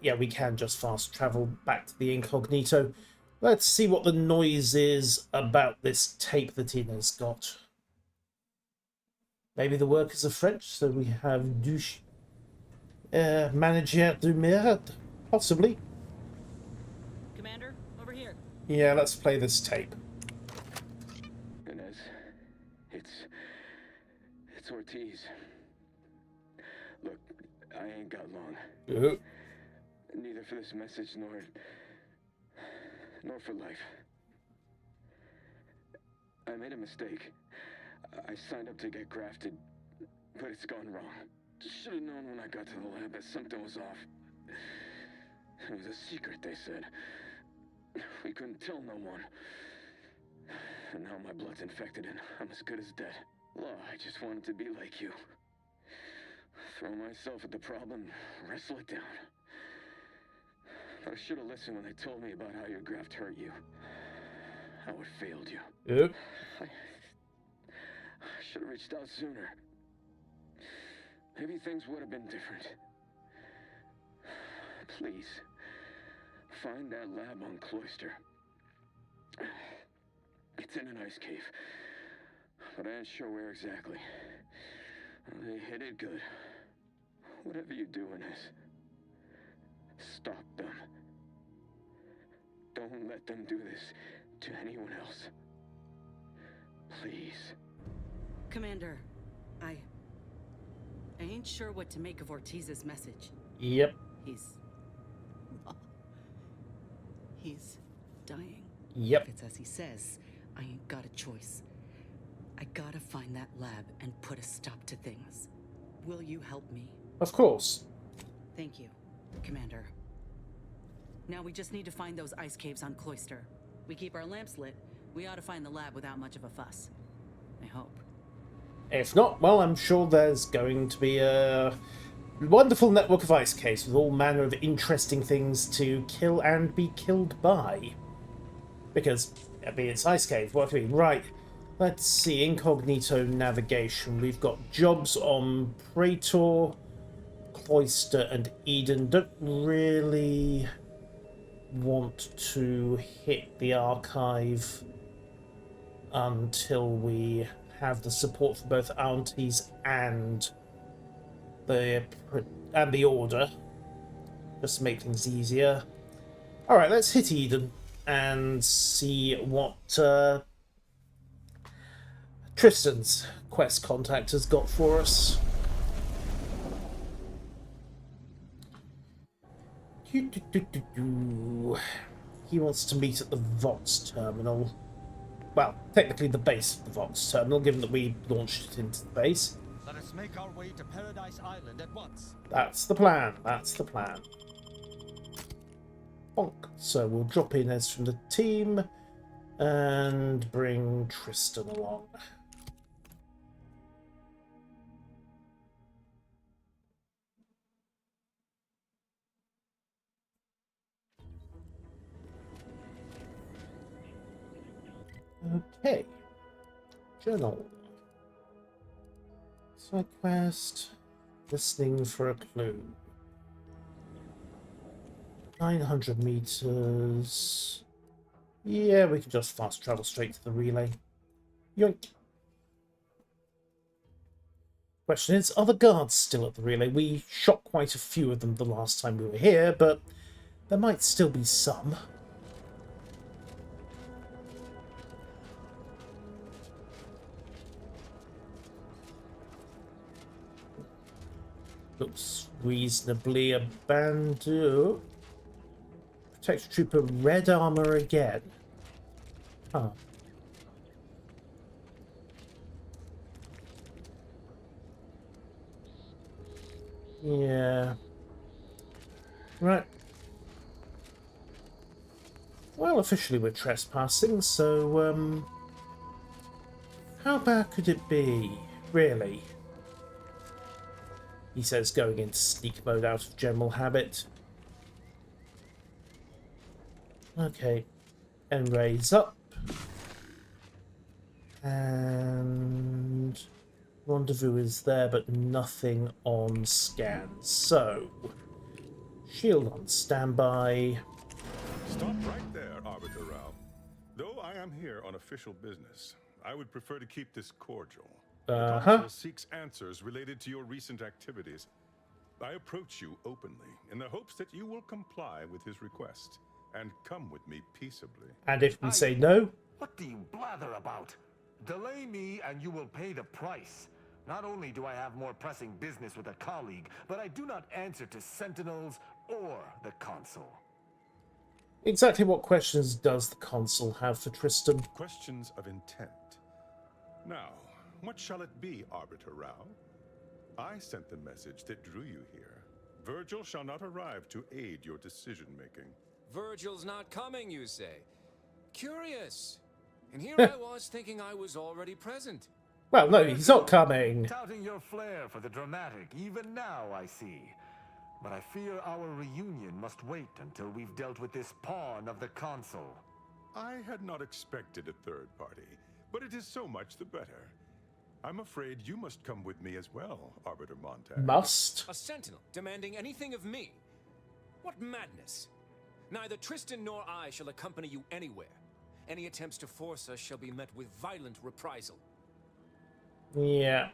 Yeah, we can just fast travel back to the incognito. Let's see what the noise is about this tape that Ina's got. Maybe the workers are French, so we have douche. Manager du merde, possibly. Commander, over here. Yeah, let's play this tape. Inez, it's Ortiz. Look, I ain't got long. Neither for this message nor for life. I made a mistake. I signed up to get grafted, but it's gone wrong. Should have known when I got to the lab that something was off. It was a secret, they said. We couldn't tell no one. And now my blood's infected and I'm as good as dead. Law, I just wanted to be like you. Throw myself at the problem, wrestle it down. But I should have listened when they told me about how your graft hurt you. How it failed you. Yep. I should have reached out sooner. Maybe things would have been different. Please, find that lab on Cloister. It's in an ice cave, but I ain't sure where exactly. They hid it good. Whatever you do, Inez, stop them. Don't let them do this to anyone else. Please. Commander, I ain't sure what to make of Ortiz's message. Yep. He's dying. Yep. If it's as he says, I ain't got a choice. I gotta find that lab and put a stop to things. Will you help me? Of course. Thank you, Commander. Now we just need to find those ice caves on Cloister. We keep our lamps lit, we ought to find the lab without much of a fuss. I hope. If not, well, I'm sure there's going to be a wonderful network of ice caves with all manner of interesting things to kill and be killed by. Because, I mean, it's ice cave, what do you mean? Right, let's see, incognito navigation. We've got jobs on Praetor, Cloister, and Eden. Don't really want to hit the archive until we have the support for both Aunties and the Order, just to make things easier. Alright, let's hit Eden and see what Tristan's quest contact has got for us. He wants to meet at the Vox terminal. Well, technically the base of the Vox terminal, given that we launched it into the base. Let us make our way to Paradise Island at once. That's the plan. That's the plan. Bonk. So we'll drop in as from the team and bring Tristan along. Okay. Journal. Side quest. Listening for a clue. 900 meters. Yeah, we can just fast travel straight to the relay. Yoink. Question is, are the guards still at the relay? We shot quite a few of them the last time we were here, but there might still be some. Looks reasonably abandoned. Protector Trooper, red armor again. Huh. Yeah. Right. Well, officially we're trespassing, so, how bad could it be, really? He says, going into sneak mode out of general habit. Okay. N-rays up. And rendezvous is there, but nothing on scan. So, shield on standby. Stop right there, Arbiter Rao. Though I am here on official business, I would prefer to keep this cordial. The Council seeks answers related to your recent activities. I approach you openly in the hopes that you will comply with his request and come with me peaceably. And if we say no? What do you blather about? Delay me and you will pay the price. Not only do I have more pressing business with a colleague, but I do not answer to Sentinels or the Consul. Exactly what questions does the Consul have for Tristan? Questions of intent. Now, what shall it be, Arbiter Rao? I sent the message that drew you here. Virgil shall not arrive to aid your decision-making. Virgil's not coming, you say? Curious. And here I was thinking I was already present. Well, no, he's not coming. Touting your flair for the dramatic, even now I see. But I fear our reunion must wait until we've dealt with this pawn of the Consul. I had not expected a third party, but it is so much the better. I'm afraid you must come with me as well, Arbiter Montag. Must? A sentinel demanding anything of me? What madness! Neither Tristan nor I shall accompany you anywhere. Any attempts to force us shall be met with violent reprisal. Yeah.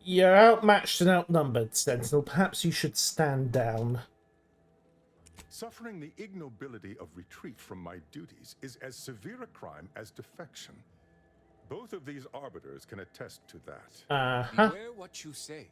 You're outmatched and outnumbered, Sentinel. Perhaps you should stand down. Suffering the ignobility of retreat from my duties is as severe a crime as defection. Both of these arbiters can attest to that. Beware what you say.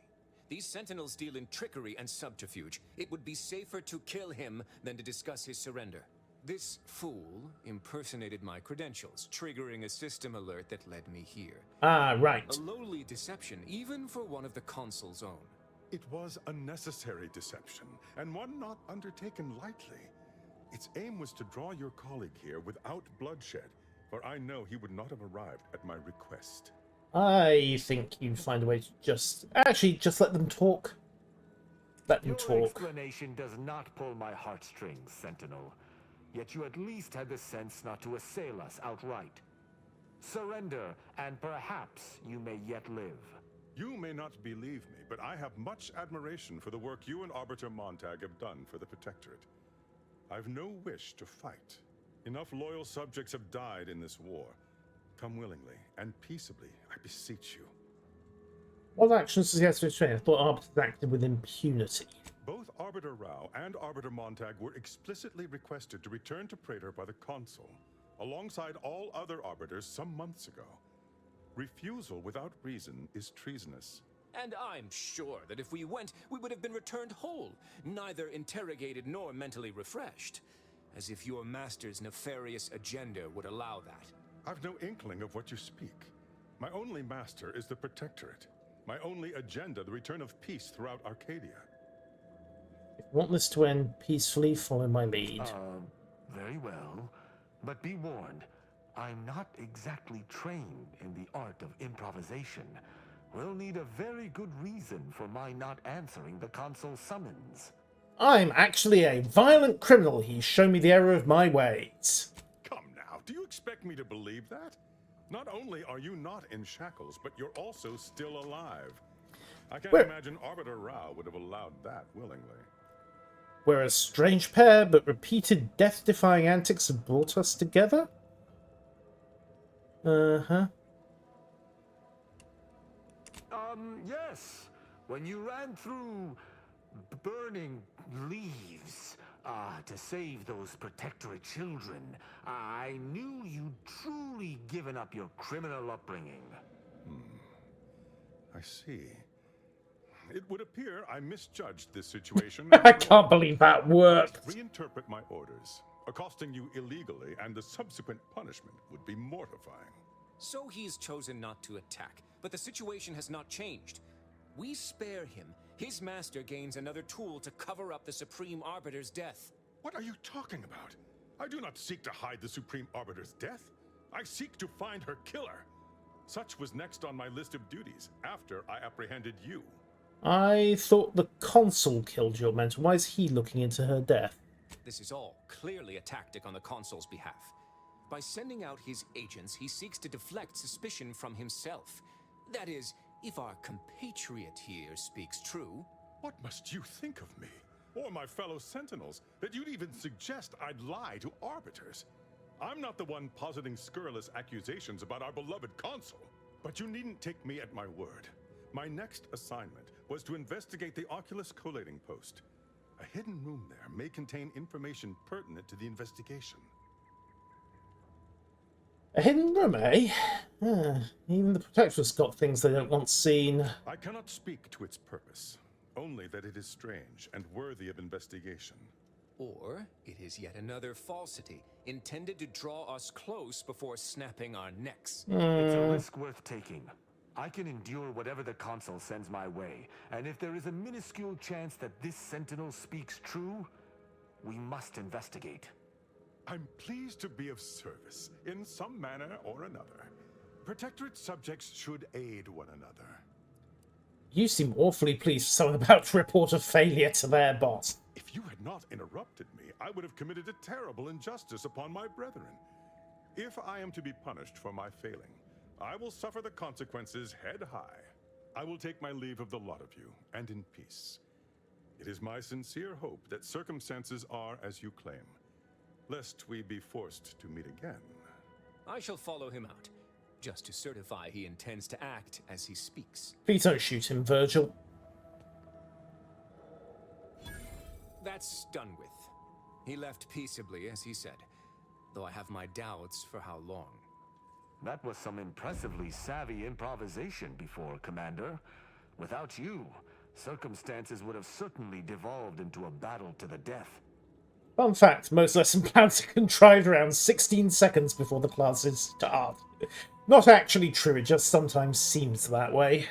These sentinels deal in trickery and subterfuge. It would be safer to kill him than to discuss his surrender. This fool impersonated my credentials, triggering a system alert that led me here. Right. A lowly deception, even for one of the Consul's own. It was a necessary deception, and one not undertaken lightly. Its aim was to draw your colleague here without bloodshed, for I know he would not have arrived at my request. I think you find a way to just let them talk. Let them Your talk. explanation does not pull my heartstrings, Sentinel. Yet you at least had the sense not to assail us outright. Surrender, and perhaps you may yet live. You may not believe me, but I have much admiration for the work you and Arbiter Montag have done for the Protectorate. I've no wish to fight. Enough loyal subjects have died in this war. Come willingly and peaceably, I beseech you. What actions does he have to explain? I thought Arbiters acted with impunity. Both Arbiter Rao and Arbiter Montag were explicitly requested to return to Praetor by the Consul, alongside all other Arbiters some months ago. Refusal without reason is treasonous. And I'm sure that if we went, we would have been returned whole, neither interrogated nor mentally refreshed. As if your master's nefarious agenda would allow that. I've no inkling of what you speak. My only master is the Protectorate. My only agenda, the return of peace throughout Arcadia. If Want this to end peacefully, follow my lead. Very well. But be warned, I'm not exactly trained in the art of improvisation. We'll need a very good reason for my not answering the console summons. I'm actually a violent criminal. He's shown me the error of my ways. Come now, do you expect me to believe that? Not only are you not in shackles, but you're also still alive. I can't imagine Arbiter Rao would have allowed that willingly. We're a strange pair, but repeated death-defying antics have brought us together? Uh-huh. Yes. When you ran through burning leaves to save those protectorate children, I knew you'd truly given up your criminal upbringing. I see. It would appear I misjudged this situation. I can't believe that worked. Reinterpret my orders. Accosting you illegally and the subsequent punishment would be mortifying. So he's chosen not to attack, but the situation has not changed. We spare him. His master gains another tool to cover up the Supreme Arbiter's death. What are you talking about? I do not seek to hide the Supreme Arbiter's death. I seek to find her killer. Such was next on my list of duties after I apprehended you. I thought the consul killed your mentor. Why is he looking into her death? This is all clearly a tactic on the consul's behalf. By sending out his agents, he seeks to deflect suspicion from himself. That is, if our compatriot here speaks true. What must you think of me, or my fellow sentinels, that you'd even suggest I'd lie to arbiters? I'm not the one positing scurrilous accusations about our beloved consul. But you needn't take me at my word. My next assignment was to investigate the Oculus collating post. A hidden room there may contain information pertinent to the investigation. A hidden room, eh? Even the Protectorate's got things they don't want seen. I cannot speak to its purpose, only that it is strange and worthy of investigation. Or it is yet another falsity, intended to draw us close before snapping our necks. It's a risk worth taking. I can endure whatever the consul sends my way, and if there is a minuscule chance that this sentinel speaks true, we must investigate. I'm pleased to be of service, in some manner or another. Protectorate subjects should aid one another. You seem awfully pleased for someone about to report a failure to their boss. If you had not interrupted me, I would have committed a terrible injustice upon my brethren. If I am to be punished for my failing, I will suffer the consequences head high. I will take my leave of the lot of you, and in peace. It is my sincere hope that circumstances are as you claim, lest we be forced to meet again. I shall follow him out, just to certify he intends to act as he speaks. Please don't shoot him, Virgil. That's done with. He left peaceably, as he said, though I have my doubts for how long. That was some impressively savvy improvisation before, Commander. Without you, circumstances would have certainly devolved into a battle to the death. Fun fact, most lesson plans are contrived around 16 seconds before the classes start. Not actually true, it just sometimes seems that way.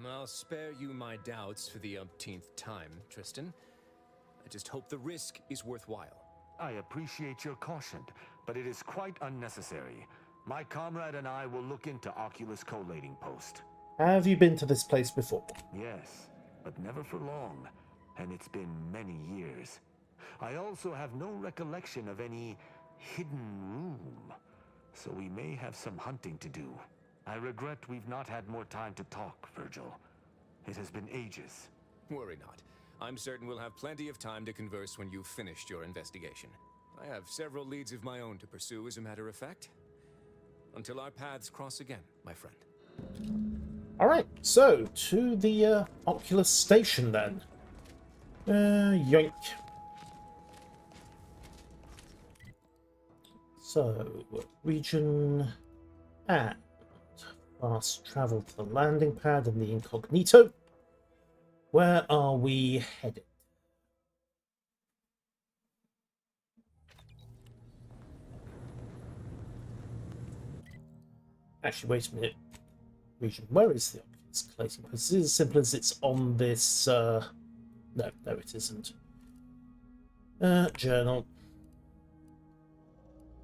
I'll spare you my doubts for the umpteenth time, Tristan. I just hope the risk is worthwhile. I appreciate your caution, but it is quite unnecessary. My comrade and I will look into Oculus collating post. Have you been to this place before? Yes, but never for long, and it's been many years. I also have no recollection of any hidden room, so we may have some hunting to do. I regret we've not had more time to talk, Virgil. It has been ages. Worry not. I'm certain we'll have plenty of time to converse when you've finished your investigation. I have several leads of my own to pursue, as a matter of fact. Until our paths cross again, my friend. Alright, so, to the Oculus station then. Yoink. So, region and fast travel to the landing pad and the incognito. Where are we headed? Actually, wait a minute. Region, where is the Oculus collating post? Is it as simple as it's on this, no, it isn't. Journal.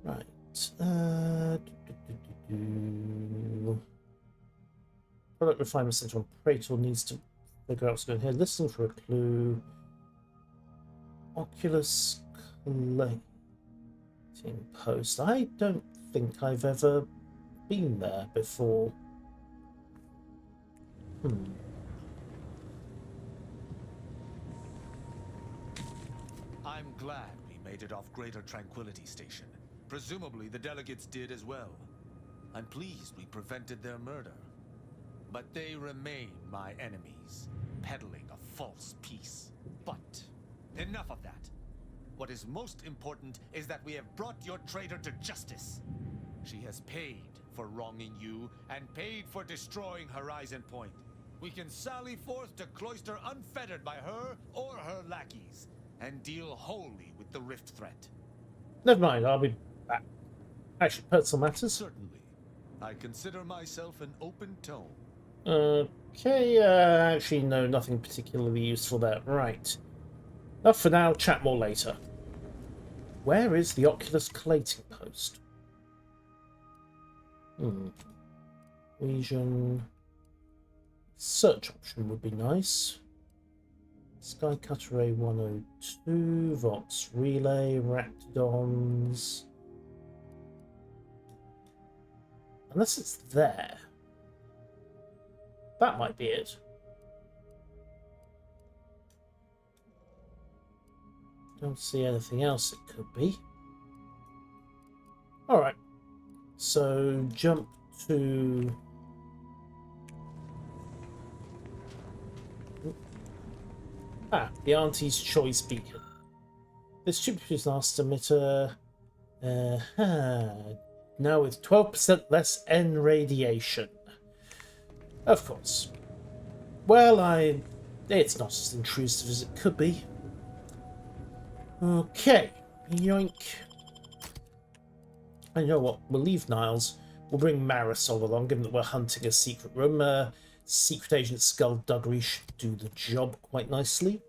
Right. Product refinement center on Praetor needs to figure out what's going on here. Listening for a clue. Oculus collating post. I don't think I've ever been there before. I'm glad we made it off Greater Tranquility Station. Presumably the delegates did as well. I'm pleased we prevented their murder. But they remain my enemies, peddling a false peace. But enough of that. What is most important is that we have brought your traitor to justice. She has paid for wronging you and paid for destroying Horizon Point. We can sally forth to Cloister unfettered by her or her lackeys and deal wholly with the rift threat. Never mind, I'll be back. Actually, personal matters. Certainly. I consider myself an open tome. Okay, actually, no, nothing particularly useful there. Right. Enough for now, chat more later. Where is the Oculus collating post? Region. Search option would be nice. Sky Cutter A102, Vox Relay, Raptidons. Unless it's there. That might be it. Don't see anything else it could be. Alright. So jump to... the Auntie's Choice Beacon. This superfuse last emitter... now with 12% less N radiation. Of course. Well, it's not as intrusive as it could be. Okay. Yoink. And you know what? We'll leave Niles. We'll bring Marisol along, given that we're hunting a secret room. Secret Agent Skullduggery should do the job quite nicely.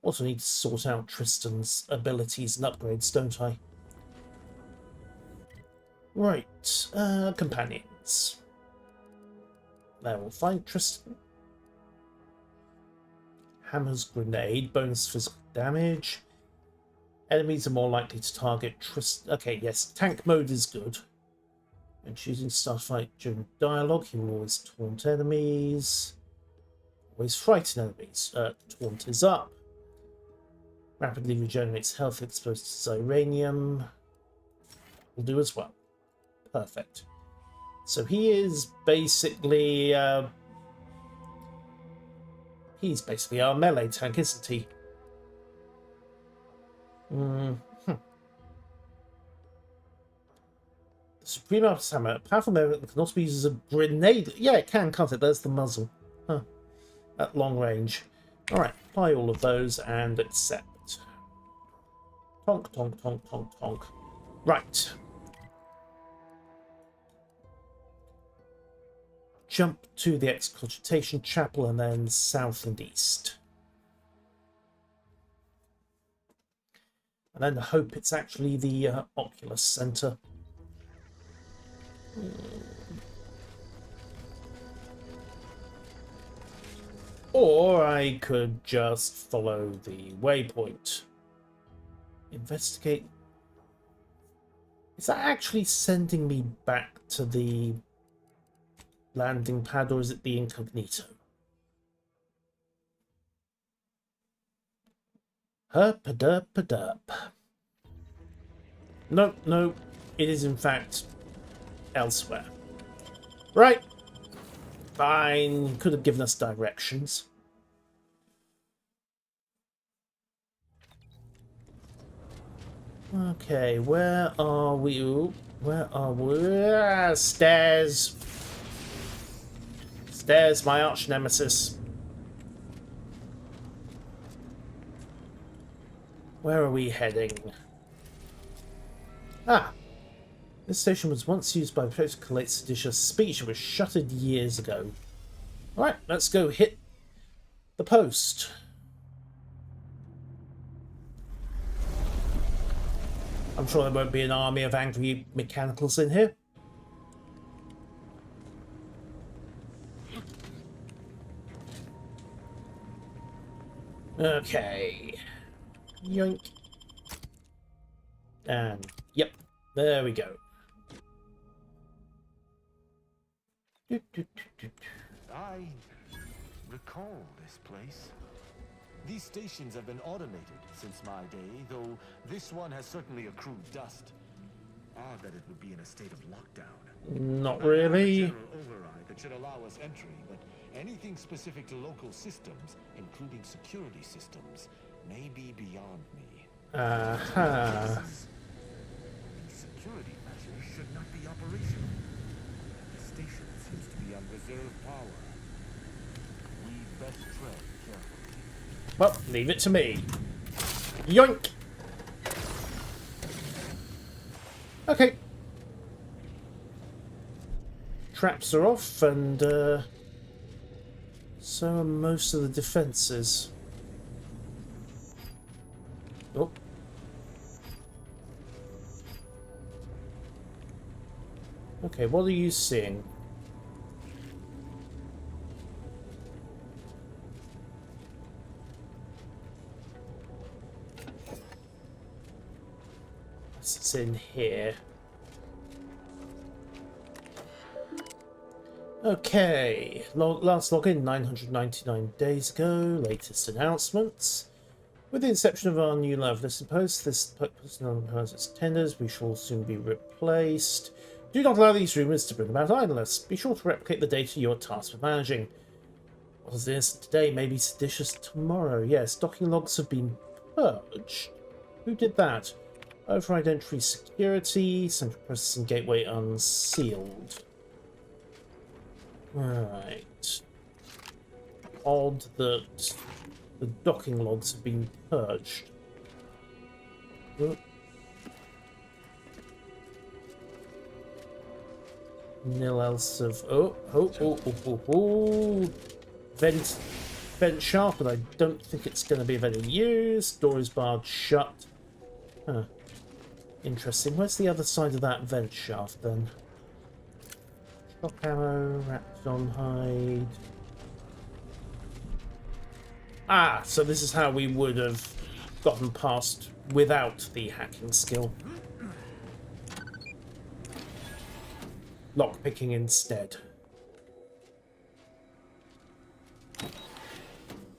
Also need to sort out Tristan's abilities and upgrades, don't I? Right, companions. There, we'll find Tristan. Hammer's grenade, bonus physical damage. Enemies are more likely to target Tristan. Okay, yes, tank mode is good. When choosing to start a fight during dialogue, he will always taunt enemies. Always frighten enemies. Taunt is up. Rapidly regenerates health exposed to Xyranium. Will do as well. Perfect. So he is basically... he's basically our melee tank, isn't he? The Supreme Artist Hammer, a powerful melee that can also be used as a grenade. Yeah, it can, can't it? There's the muzzle. Huh. At long range. Alright, apply all of those and accept. Tonk, tonk, tonk, tonk, tonk. Right. Jump to the Excogitation Chapel and then south and east. And then hope it's actually the Oculus Center. Or I could just follow the waypoint. Investigate. Is that actually sending me back to the landing pad, or is it the incognito? Herp-a-derp-a-derp. No, no, it is in fact elsewhere. Right. Fine. Could have given us directions. Okay, where are we? Ooh, where are we? Stairs. Stairs, my arch nemesis. Where are we heading? Ah. This station was once used by the Praetor to collect seditious speech. It was shuttered years ago. Alright, let's go hit the post. I'm sure there won't be an army of angry mechanicals in here. Okay. Yoink. And, yep, there we go. I recall this place. These stations have been automated since my day, though this one has certainly accrued dust. Odd that it would be in a state of lockdown. Not I have a really. general override that should allow us entry, but anything specific to local systems, including security systems, may be beyond me. Aha. These security measures should not be operational. The station seems to be on reserve power. We best tread carefully. Well, leave it to me. Yoink! Okay. Traps are off, and so are most of the defences. Oh. Okay, what are you seeing? It's in here. Okay, last login 999 days ago. Latest announcements. With the inception of our new live listen post, this person has its tenders. We shall soon be replaced. Do not allow these rumours to bring about idleness. Be sure to replicate the data you are tasked with managing. What is this today may be seditious tomorrow. Yes, docking logs have been purged. Who did that? Override entry security, central processing gateway unsealed. Right. Odd that the docking logs have been purged. Oh. Nil else of vent shaft, but I don't think it's going to be of any use. Door is barred shut. Huh. Interesting. Where's the other side of that vent shaft then? Shock ammo, wrapped on hide. Ah, so this is how we would have gotten past without the hacking skill. Lockpicking instead.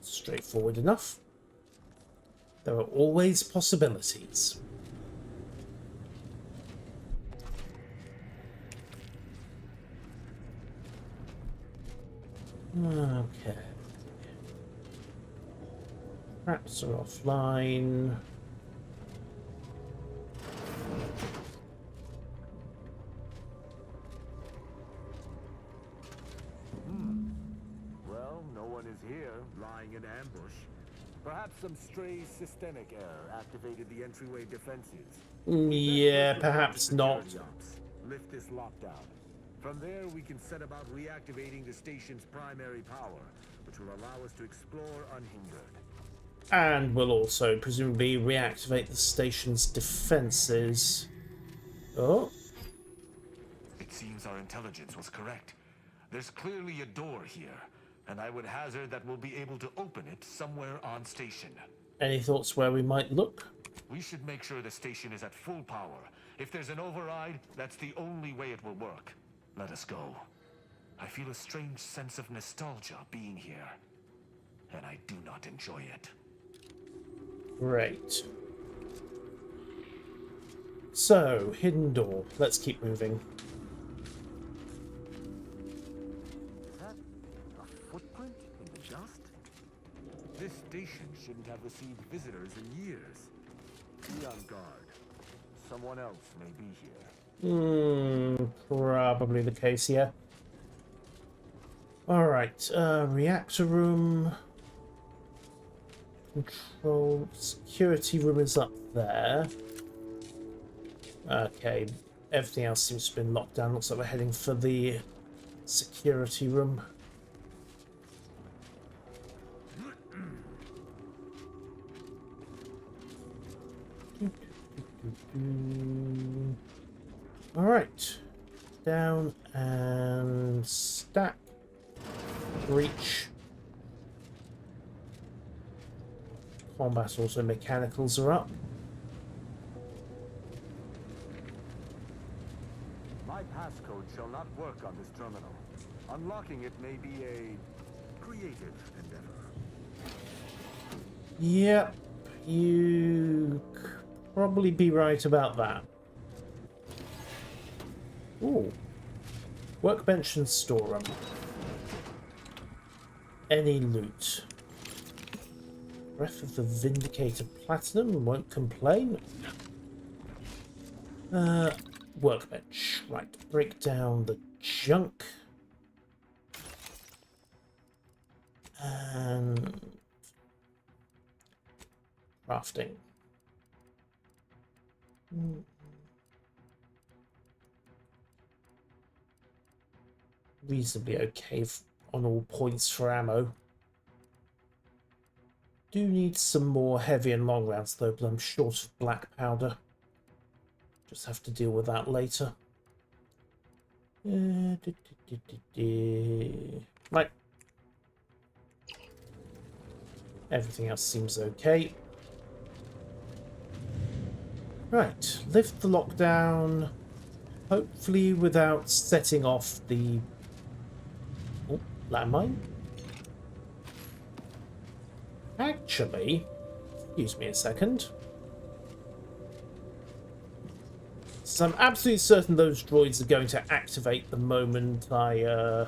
Straightforward enough. There are always possibilities. Okay. Traps are offline. Well, no one is here, lying in ambush. Perhaps some stray systemic error activated the entryway defenses. Yeah, perhaps not. Lift this lockdown. From there, we can set about reactivating the station's primary power, which will allow us to explore unhindered. And will also presumably reactivate the station's defenses. Oh. It seems our intelligence was correct. There's clearly a door here, and I would hazard that we'll be able to open it somewhere on station. Any thoughts where we might look? We should make sure the station is at full power. If there's an override, that's the only way it will work. Let us go. I feel a strange sense of nostalgia being here, and I do not enjoy it. Great. So, hidden door. Let's keep moving. Is that a footprint in the dust? This station shouldn't have received visitors in years. Be on guard. Someone else may be here. Probably the case, yeah. Alright, reactor room. Control security room is up there. Okay, everything else seems to have been locked down. Looks like we're heading for the security room. Alright. Down and stack. Breach. Combat auto mechanicals are up. My passcode shall not work on this terminal. Unlocking it may be a creative endeavor. Yep, you could probably be right about that. Ooh. Workbench and storeroom. Any loot. Breath of the Vindicator Platinum, won't complain. Workbench. Right, break down the junk. And crafting. Reasonably okay on all points for ammo. Do need some more heavy and long rounds though, but I'm short of black powder. Just have to deal with that later. Right. Everything else seems okay. Right, lift the lockdown. Hopefully without setting off the landmine. Actually, excuse me a second. So I'm absolutely certain those droids are going to activate the moment I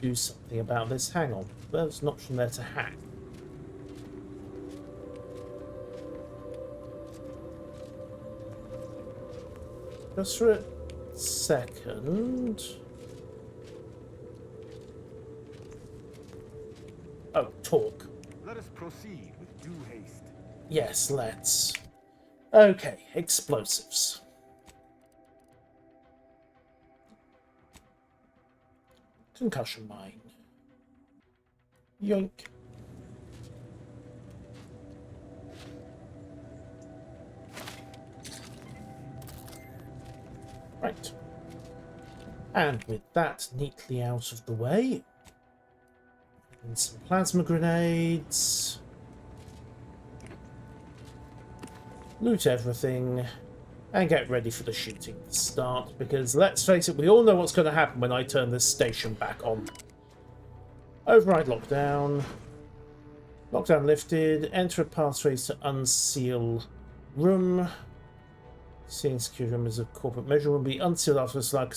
do something about this. Hang on, there's an option there to hack. Just for a second. Oh, talk. Let us proceed with due haste. Yes, let's. Okay, explosives. Concussion mine. Yoink. Right. And with that neatly out of the way, and some plasma grenades. Loot everything, and get ready for the shooting to start, because let's face it, we all know what's going to happen when I turn this station back on. Override lockdown. Lockdown lifted. Enter a passphrase to unseal room. Seeing security room as a corporate measure will be unsealed after a slug.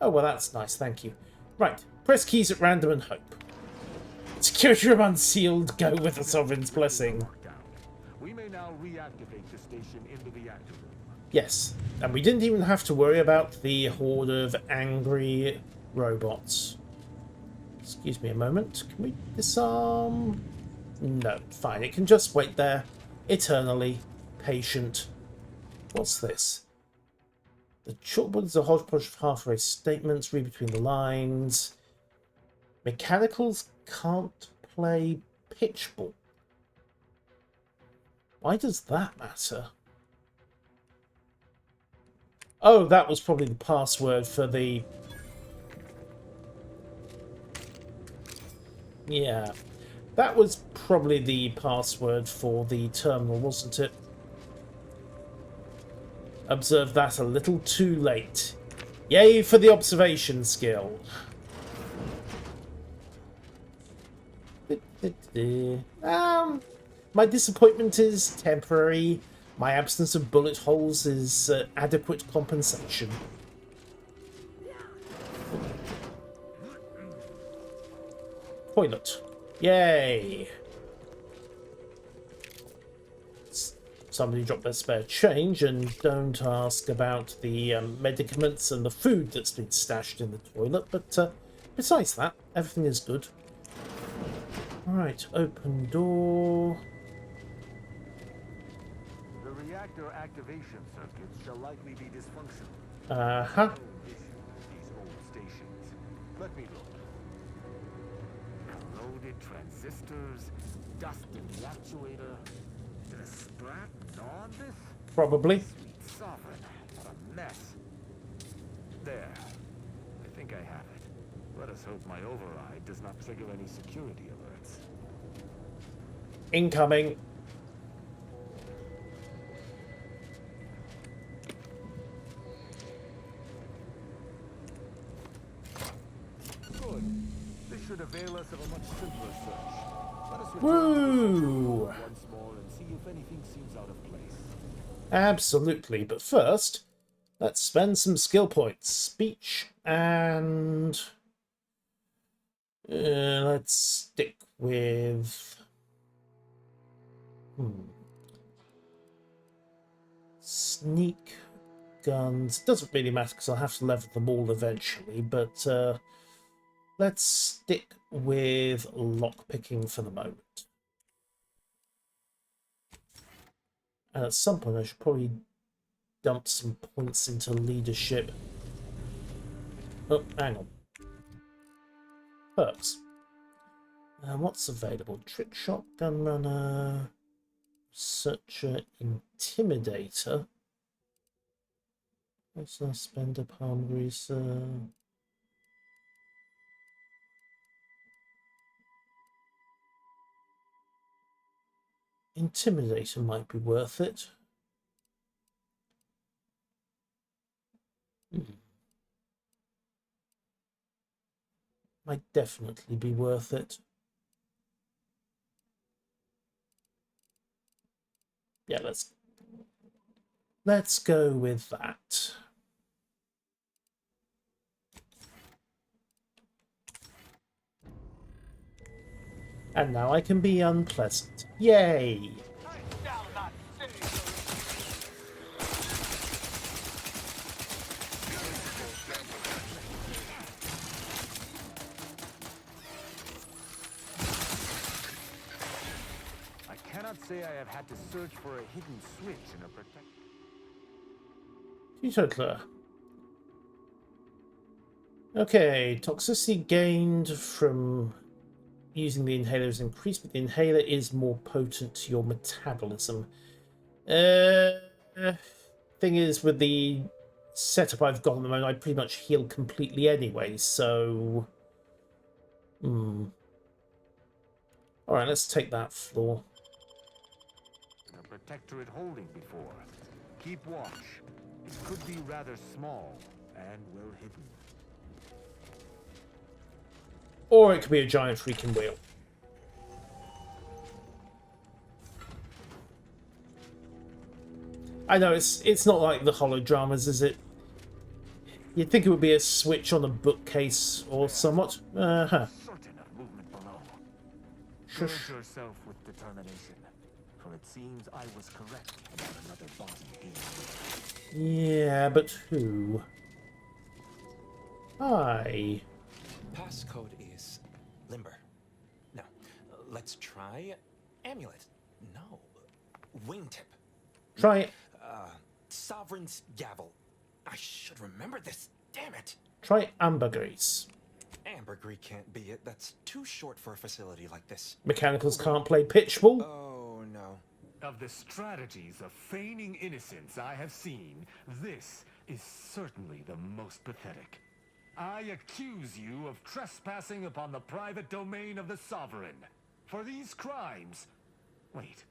Oh, well, that's nice, thank you. Right, press keys at random and hope. Security room unsealed, go with the Sovereign's blessing. We may now reactivate the station in the reactor room. Yes, and we didn't even have to worry about the horde of angry robots. Excuse me a moment, can we disarm? No, fine, it can just wait there, eternally patient. What's this? The chalkboard is a hodgepodge of halfway statements, read between the lines. Mechanicals can't play pitchball. Why does that matter? Oh, that was probably the password for the... Yeah. That was probably the password for the terminal, wasn't it? Observed that a little too late. Yay for the observation skill. My disappointment is temporary. My absence of bullet holes is adequate compensation. Toilet. Yay. Somebody dropped their spare change, and don't ask about the medicaments and the food that's been stashed in the toilet, but besides that, everything is good. Alright, open door. The reactor activation circuits shall likely be dysfunctional. Uh-huh. No issue with these old stations. Let me look. Corroded transistors, dust in the actuator. Did a sprat gnaw on this? Probably. Sweet sovereign, what a mess. There. I think I have it. Let us hope my override does not trigger any security alerts. Incoming. Good. This should avail us of a much simpler search. Let us return Woo! once more and see if anything seems out of place. Absolutely, but first, let's spend some skill points. Speech and... let's stick with... Sneak, guns. Doesn't really matter because I'll have to level them all eventually, but let's stick with lockpicking for the moment. And at some point I should probably dump some points into leadership. Oh, hang on. Perks. What's available? Trick shot, gun runner, researcher, intimidator. What's our spender, palm greaser? Intimidator might be worth it. Might definitely be worth it. Yeah, let's go with that. And now I can be unpleasant. Yay! I cannot say I have had to search for a hidden switch in a Tutorial. Okay, toxicity gained from using the inhaler is increased, but the inhaler is more potent to your metabolism. Thing is, with the setup I've got at the moment, I pretty much heal completely anyway, so... Alright, let's take that floor. A protectorate holding before. Keep watch. It could be rather small and well hidden. Or it could be a giant freaking wheel. I know, it's not like the holodramas, is it? You'd think it would be a switch on a bookcase or somewhat. Certain of movement below. Gird yourself with determination, for it seems I was correct about another body being. Yeah, but who? Hi. Passcode is limber. No, let's try amulet. No, wingtip. Try Sovereign's gavel. I should remember this. Damn it. Try ambergris. Ambergris can't be it. That's too short for a facility like this. Mechanicals can't play pitchball. Oh no. Of the strategies of feigning innocence I have seen, this is certainly the most pathetic. I accuse you of trespassing upon the private domain of the Sovereign. For these crimes... Wait,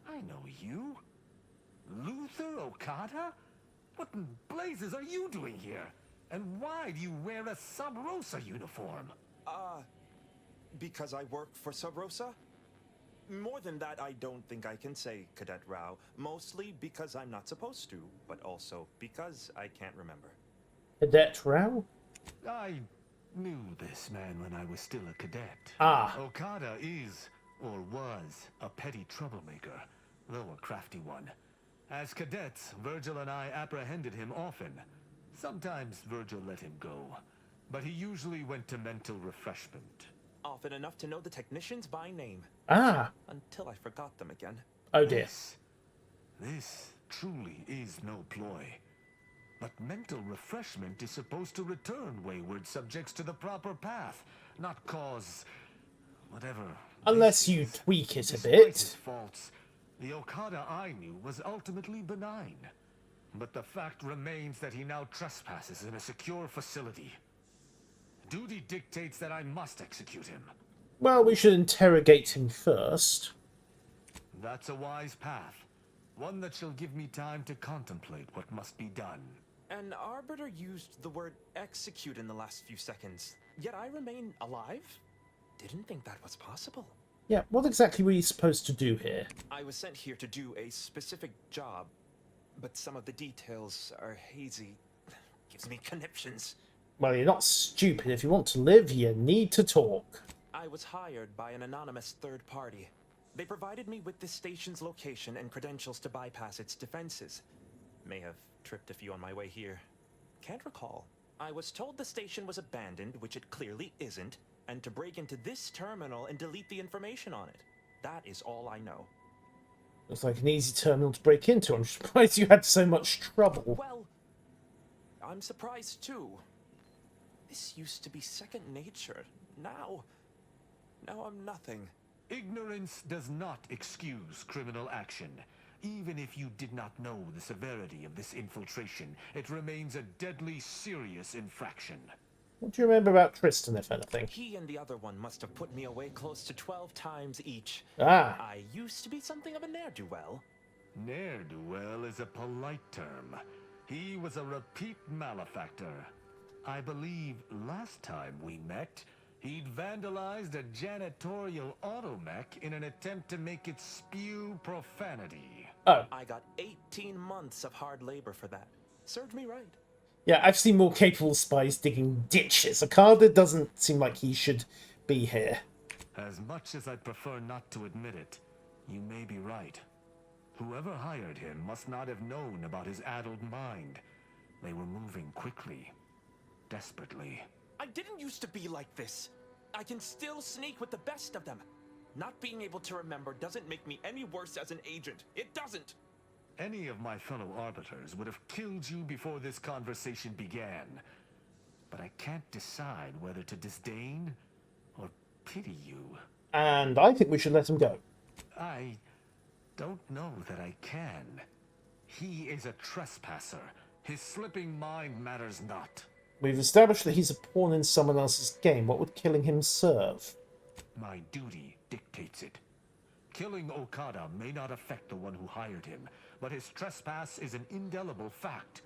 I know you. Luther Okada? What in blazes are you doing here? And why do you wear a Sub Rosa uniform? Because I work for Sub Rosa? More than that, I don't think I can say, Cadet Rao. Mostly because I'm not supposed to, but also because I can't remember. Cadet Rao? I knew this man when I was still a cadet. Okada is, or was, a petty troublemaker, though a crafty one. As cadets, Virgil and I apprehended him often. Sometimes Virgil let him go, but he usually went to mental refreshment. Often enough to know the technicians by name. Until I forgot them again. Oh dear. This truly is no ploy. But mental refreshment is supposed to return wayward subjects to the proper path, not cause... whatever... Unless you tweak it a Despite bit. his faults, The Okada I knew was ultimately benign. But the fact remains that he now trespasses in a secure facility. Duty dictates that I must execute him. Well, we should interrogate him first. That's a wise path. One that shall give me time to contemplate what must be done. An arbiter used the word execute in the last few seconds, yet I remain alive? Didn't think that was possible. Yeah, what exactly were you supposed to do here? I was sent here to do a specific job, but some of the details are hazy. Gives me conniptions. Well, you're not stupid. If you want to live, you need to talk. I was hired by an anonymous third party. They provided me with this station's location and credentials to bypass its defenses. May have tripped a few on my way here. Can't recall. I was told the station was abandoned, which it clearly isn't, and to break into this terminal and delete the information on it. That is all I know. Looks like an easy terminal to break into. I'm surprised you had so much trouble. Well, I'm surprised too. This used to be second nature. Now I'm nothing. Ignorance does not excuse criminal action. Even if you did not know the severity of this infiltration, it remains a deadly serious infraction. What do you remember about Tristan, if anything? He and the other one must have put me away close to 12 times each. Ah. I used to be something of a ne'er-do-well. Ne'er-do-well is a polite term. He was a repeat malefactor. I believe last time we met, he'd vandalized a janitorial automech in an attempt to make it spew profanity. Oh. I got 18 months of hard labor for that. Served me right. Yeah, I've seen more capable spies digging ditches. Okada doesn't seem like he should be here. As much as I'd prefer not to admit it, you may be right. Whoever hired him must not have known about his addled mind. They were moving quickly, desperately. I didn't used to be like this. I can still sneak with the best of them. Not being able to remember doesn't make me any worse as an agent. It doesn't. Any of my fellow arbiters would have killed you before this conversation began. But I can't decide whether to disdain or pity you. And I think we should let him go. I don't know that I can. He is a trespasser. His slipping mind matters not. We've established that he's a pawn in someone else's game. What would killing him serve? My duty dictates it. Killing Okada may not affect the one who hired him, but his trespass is an indelible fact.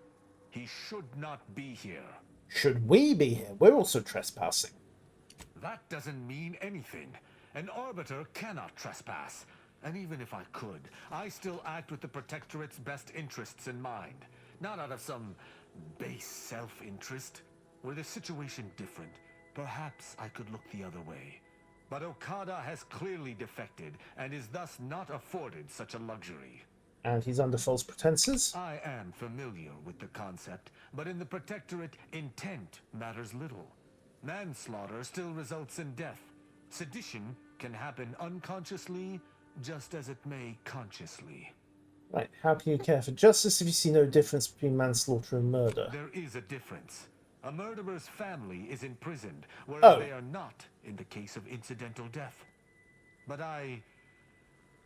He should not be here. Should we be here? We're also trespassing. That doesn't mean anything. An arbiter cannot trespass. And even if I could, I still act with the Protectorate's best interests in mind. Not out of some base self-interest. Were the situation different, perhaps I could look the other way. But Okada has clearly defected, and is thus not afforded such a luxury. And he's under false pretenses? I am familiar with the concept, but in the Protectorate, intent matters little. Manslaughter still results in death. Sedition can happen unconsciously, just as it may consciously. Right, how can you care for justice if you see no difference between manslaughter and murder? There is a difference. A murderer's family is imprisoned, whereas they are not in the case of incidental death. But I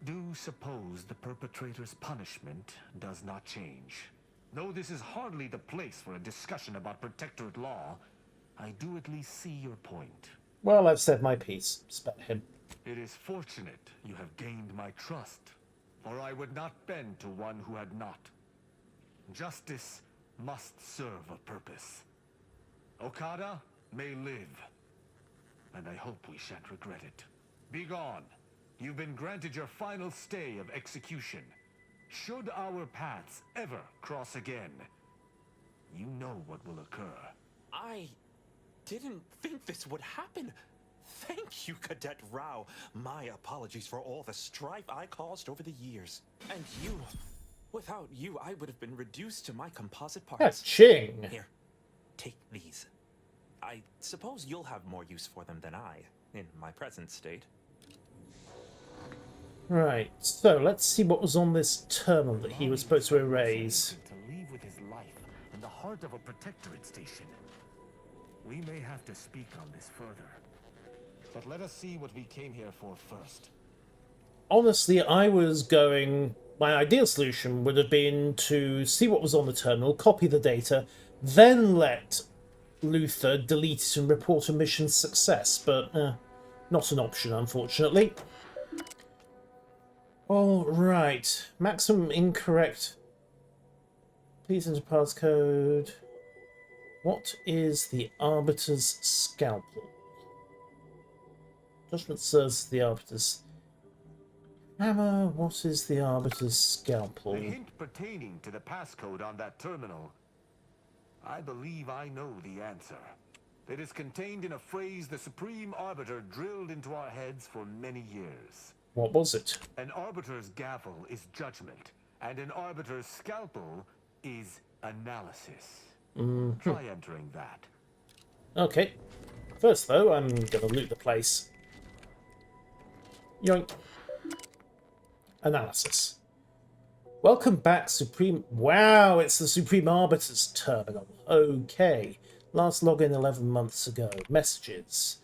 do suppose the perpetrator's punishment does not change. Though this is hardly the place for a discussion about Protectorate law, I do at least see your point. Well, I've said my piece. Spare him. It is fortunate you have gained my trust, or I would not bend to one who had not. Justice must serve a purpose. Okada may live, and I hope we shan't regret it. Be gone. You've been granted your final stay of execution. Should our paths ever cross again, you know what will occur. I didn't think this would happen. Thank you, Cadet Rao. My apologies for all the strife I caused over the years. And you, without you, I would have been reduced to my composite parts. Ching. Here, take these. I suppose you'll have more use for them than I, in my present state. Right, so let's see what was on this terminal that he was supposed to erase. To leave with his life in the heart of a Protectorate station. We may have to speak on this further. But let us see what we came here for first. honestly, I was going... My ideal solution would have been to see what was on the terminal, copy the data, then let Luther delete it and report a mission success, but not an option, unfortunately. All right. Maximum incorrect. Please enter passcode. What is the Arbiter's Scalpel? Judgment serves the Arbiter's Hammer. What is the Arbiter's Scalpel? The hint pertaining to the passcode on that terminal. I believe I know the answer. It is contained in a phrase the Supreme Arbiter drilled into our heads for many years. What was it? An Arbiter's gavel is judgment, and an Arbiter's scalpel is analysis. Try entering that. Okay. First, though, I'm going to loot the place. Yoink. Analysis. Welcome back, Supreme... Wow, it's the Supreme Arbiter's terminal. Okay. Last login 11 months ago. Messages.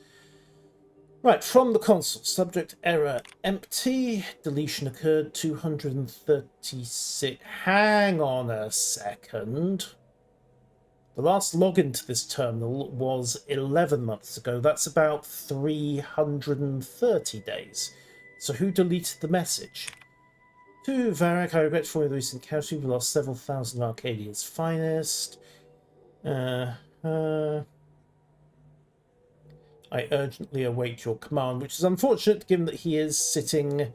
Right, from the console. Subject error empty. Deletion occurred 236. Hang on a second. The last login to this terminal was 11 months ago. That's about 330 days. So who deleted the message? To Varric, I regret for the recent casualty. We lost several thousand of Arcadia's finest. I urgently await your command, which is unfortunate given that he is sitting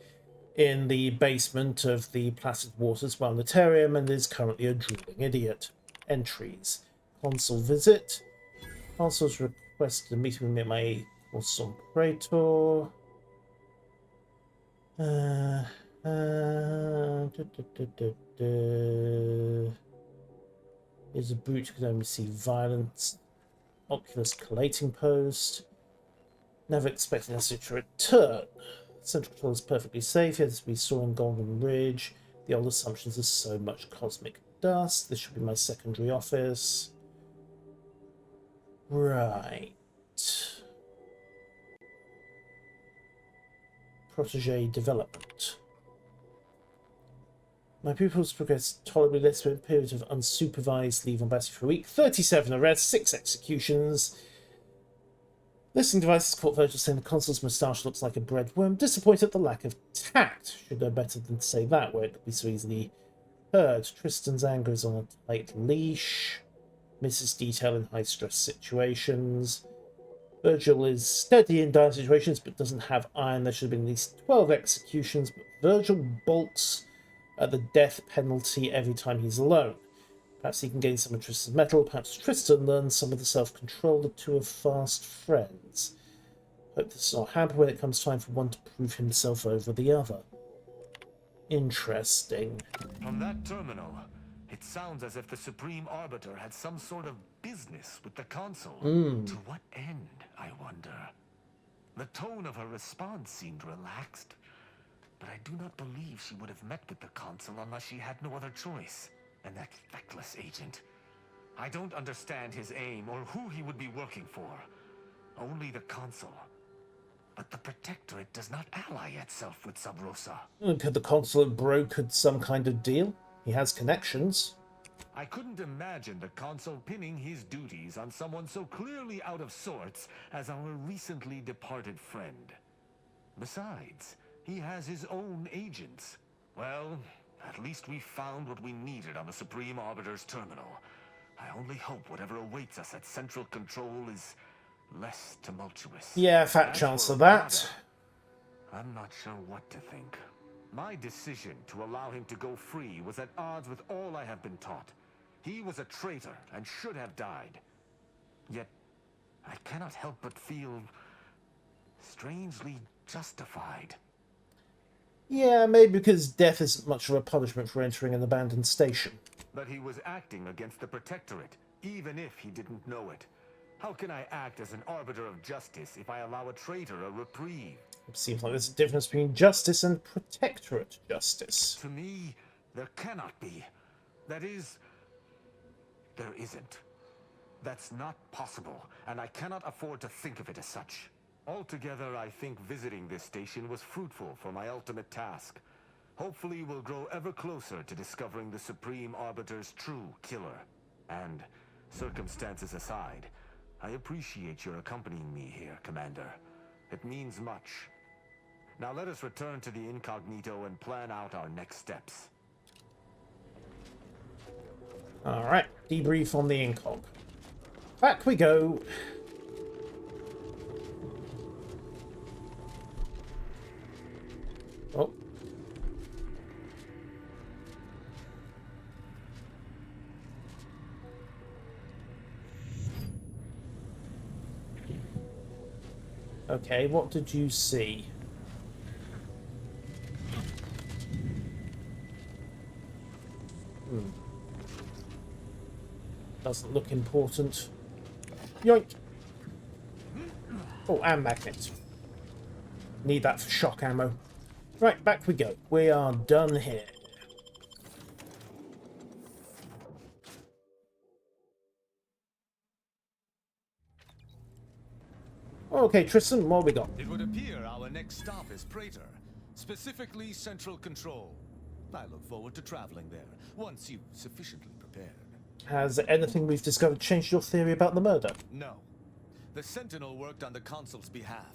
in the basement of the Placid Waters Planetarium and is currently a drooling idiot. Entries. Consul visit. Consul's requested a meeting with me at my course on Praetor. Is a brute who can only receive violence. Oculus collating post. Never expecting us to return. Central control is perfectly safe. As we saw in Golden Ridge, the old assumptions are so much cosmic dust. This should be my secondary office. Right. Protege development. My pupils progressed tolerably less with a period of unsupervised leave on battery for a week. 37 arrests, 6 executions. Listening devices caught Virgil saying the consul's moustache looks like a breadworm. Disappointed at the lack of tact. Should know better than to say that where it could be so easily heard. Tristan's anger is on a tight leash. Misses detail in high-stress situations. Virgil is steady in dire situations, but doesn't have iron. There should have been at least 12 executions, but Virgil bolts at the death penalty every time he's alone. Perhaps he can gain some of Tristan's metal. Perhaps Tristan learns some of the self-control the two are fast friends. Hope this does not happen when it comes time for one to prove himself over the other. Interesting. From that terminal, it sounds as if the Supreme Arbiter had some sort of business with the Consul. To what end, I wonder? The tone of her response seemed relaxed, but I do not believe she would have met with the Consul unless she had no other choice. And that feckless agent. I don't understand his aim or who he would be working for. Only the Consul. But the Protectorate does not ally itself with Sub Rosa. Could the Consul have brokered some kind of deal? He has connections. I couldn't imagine the Consul pinning his duties on someone so clearly out of sorts as our recently departed friend. Besides, he has his own agents. Well, at least we found what we needed on the Supreme Arbiter's terminal. I only hope whatever awaits us at Central Control is less tumultuous. Yeah, fat chance of that. I'm not sure what to think. My decision to allow him to go free was at odds with all I have been taught. He was a traitor and should have died. Yet, I cannot help but feel strangely justified. Yeah, maybe because death isn't much of a punishment for entering an abandoned station. But he was acting against the Protectorate, even if he didn't know it. How can I act as an arbiter of justice if I allow a traitor a reprieve? It seems like there's a difference between justice and Protectorate justice. To me, there cannot be. That is, there isn't. That's not possible, and I cannot afford to think of it as such. Altogether, I think visiting this station was fruitful for my ultimate task. Hopefully, we'll grow ever closer to discovering the Supreme Arbiter's true killer. And, circumstances aside, I appreciate your accompanying me here, Commander. It means much. Now let us return to the incognito and plan out our next steps. Alright, debrief on the incog. Back we go. Oh. Okay, what did you see? Doesn't look important. Yoink! Oh, and magnets. Need that for shock ammo. Right, back we go. We are done here. Okay, Tristan, what we got? It would appear our next stop is Praetor, specifically Central Control. I look forward to traveling there, once you've sufficiently prepared. Has anything we've discovered changed your theory about the murder? No. The Sentinel worked on the Consul's behalf.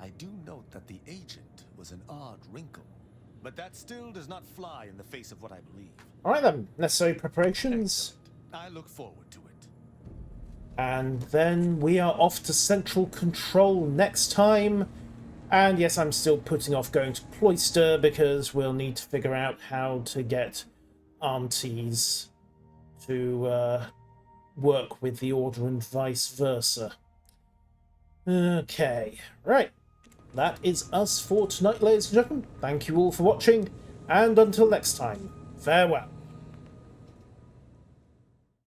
I do note that the agent was an odd wrinkle. But that still does not fly in the face of what I believe. Alright then, necessary preparations. Excellent. I look forward to it. And then we are off to Central Control next time. And yes, I'm still putting off going to Cloister because we'll need to figure out how to get aunties to work with the Order and vice versa. Okay, right. That is us for tonight, ladies and gentlemen. Thank you all for watching, and until next time, farewell.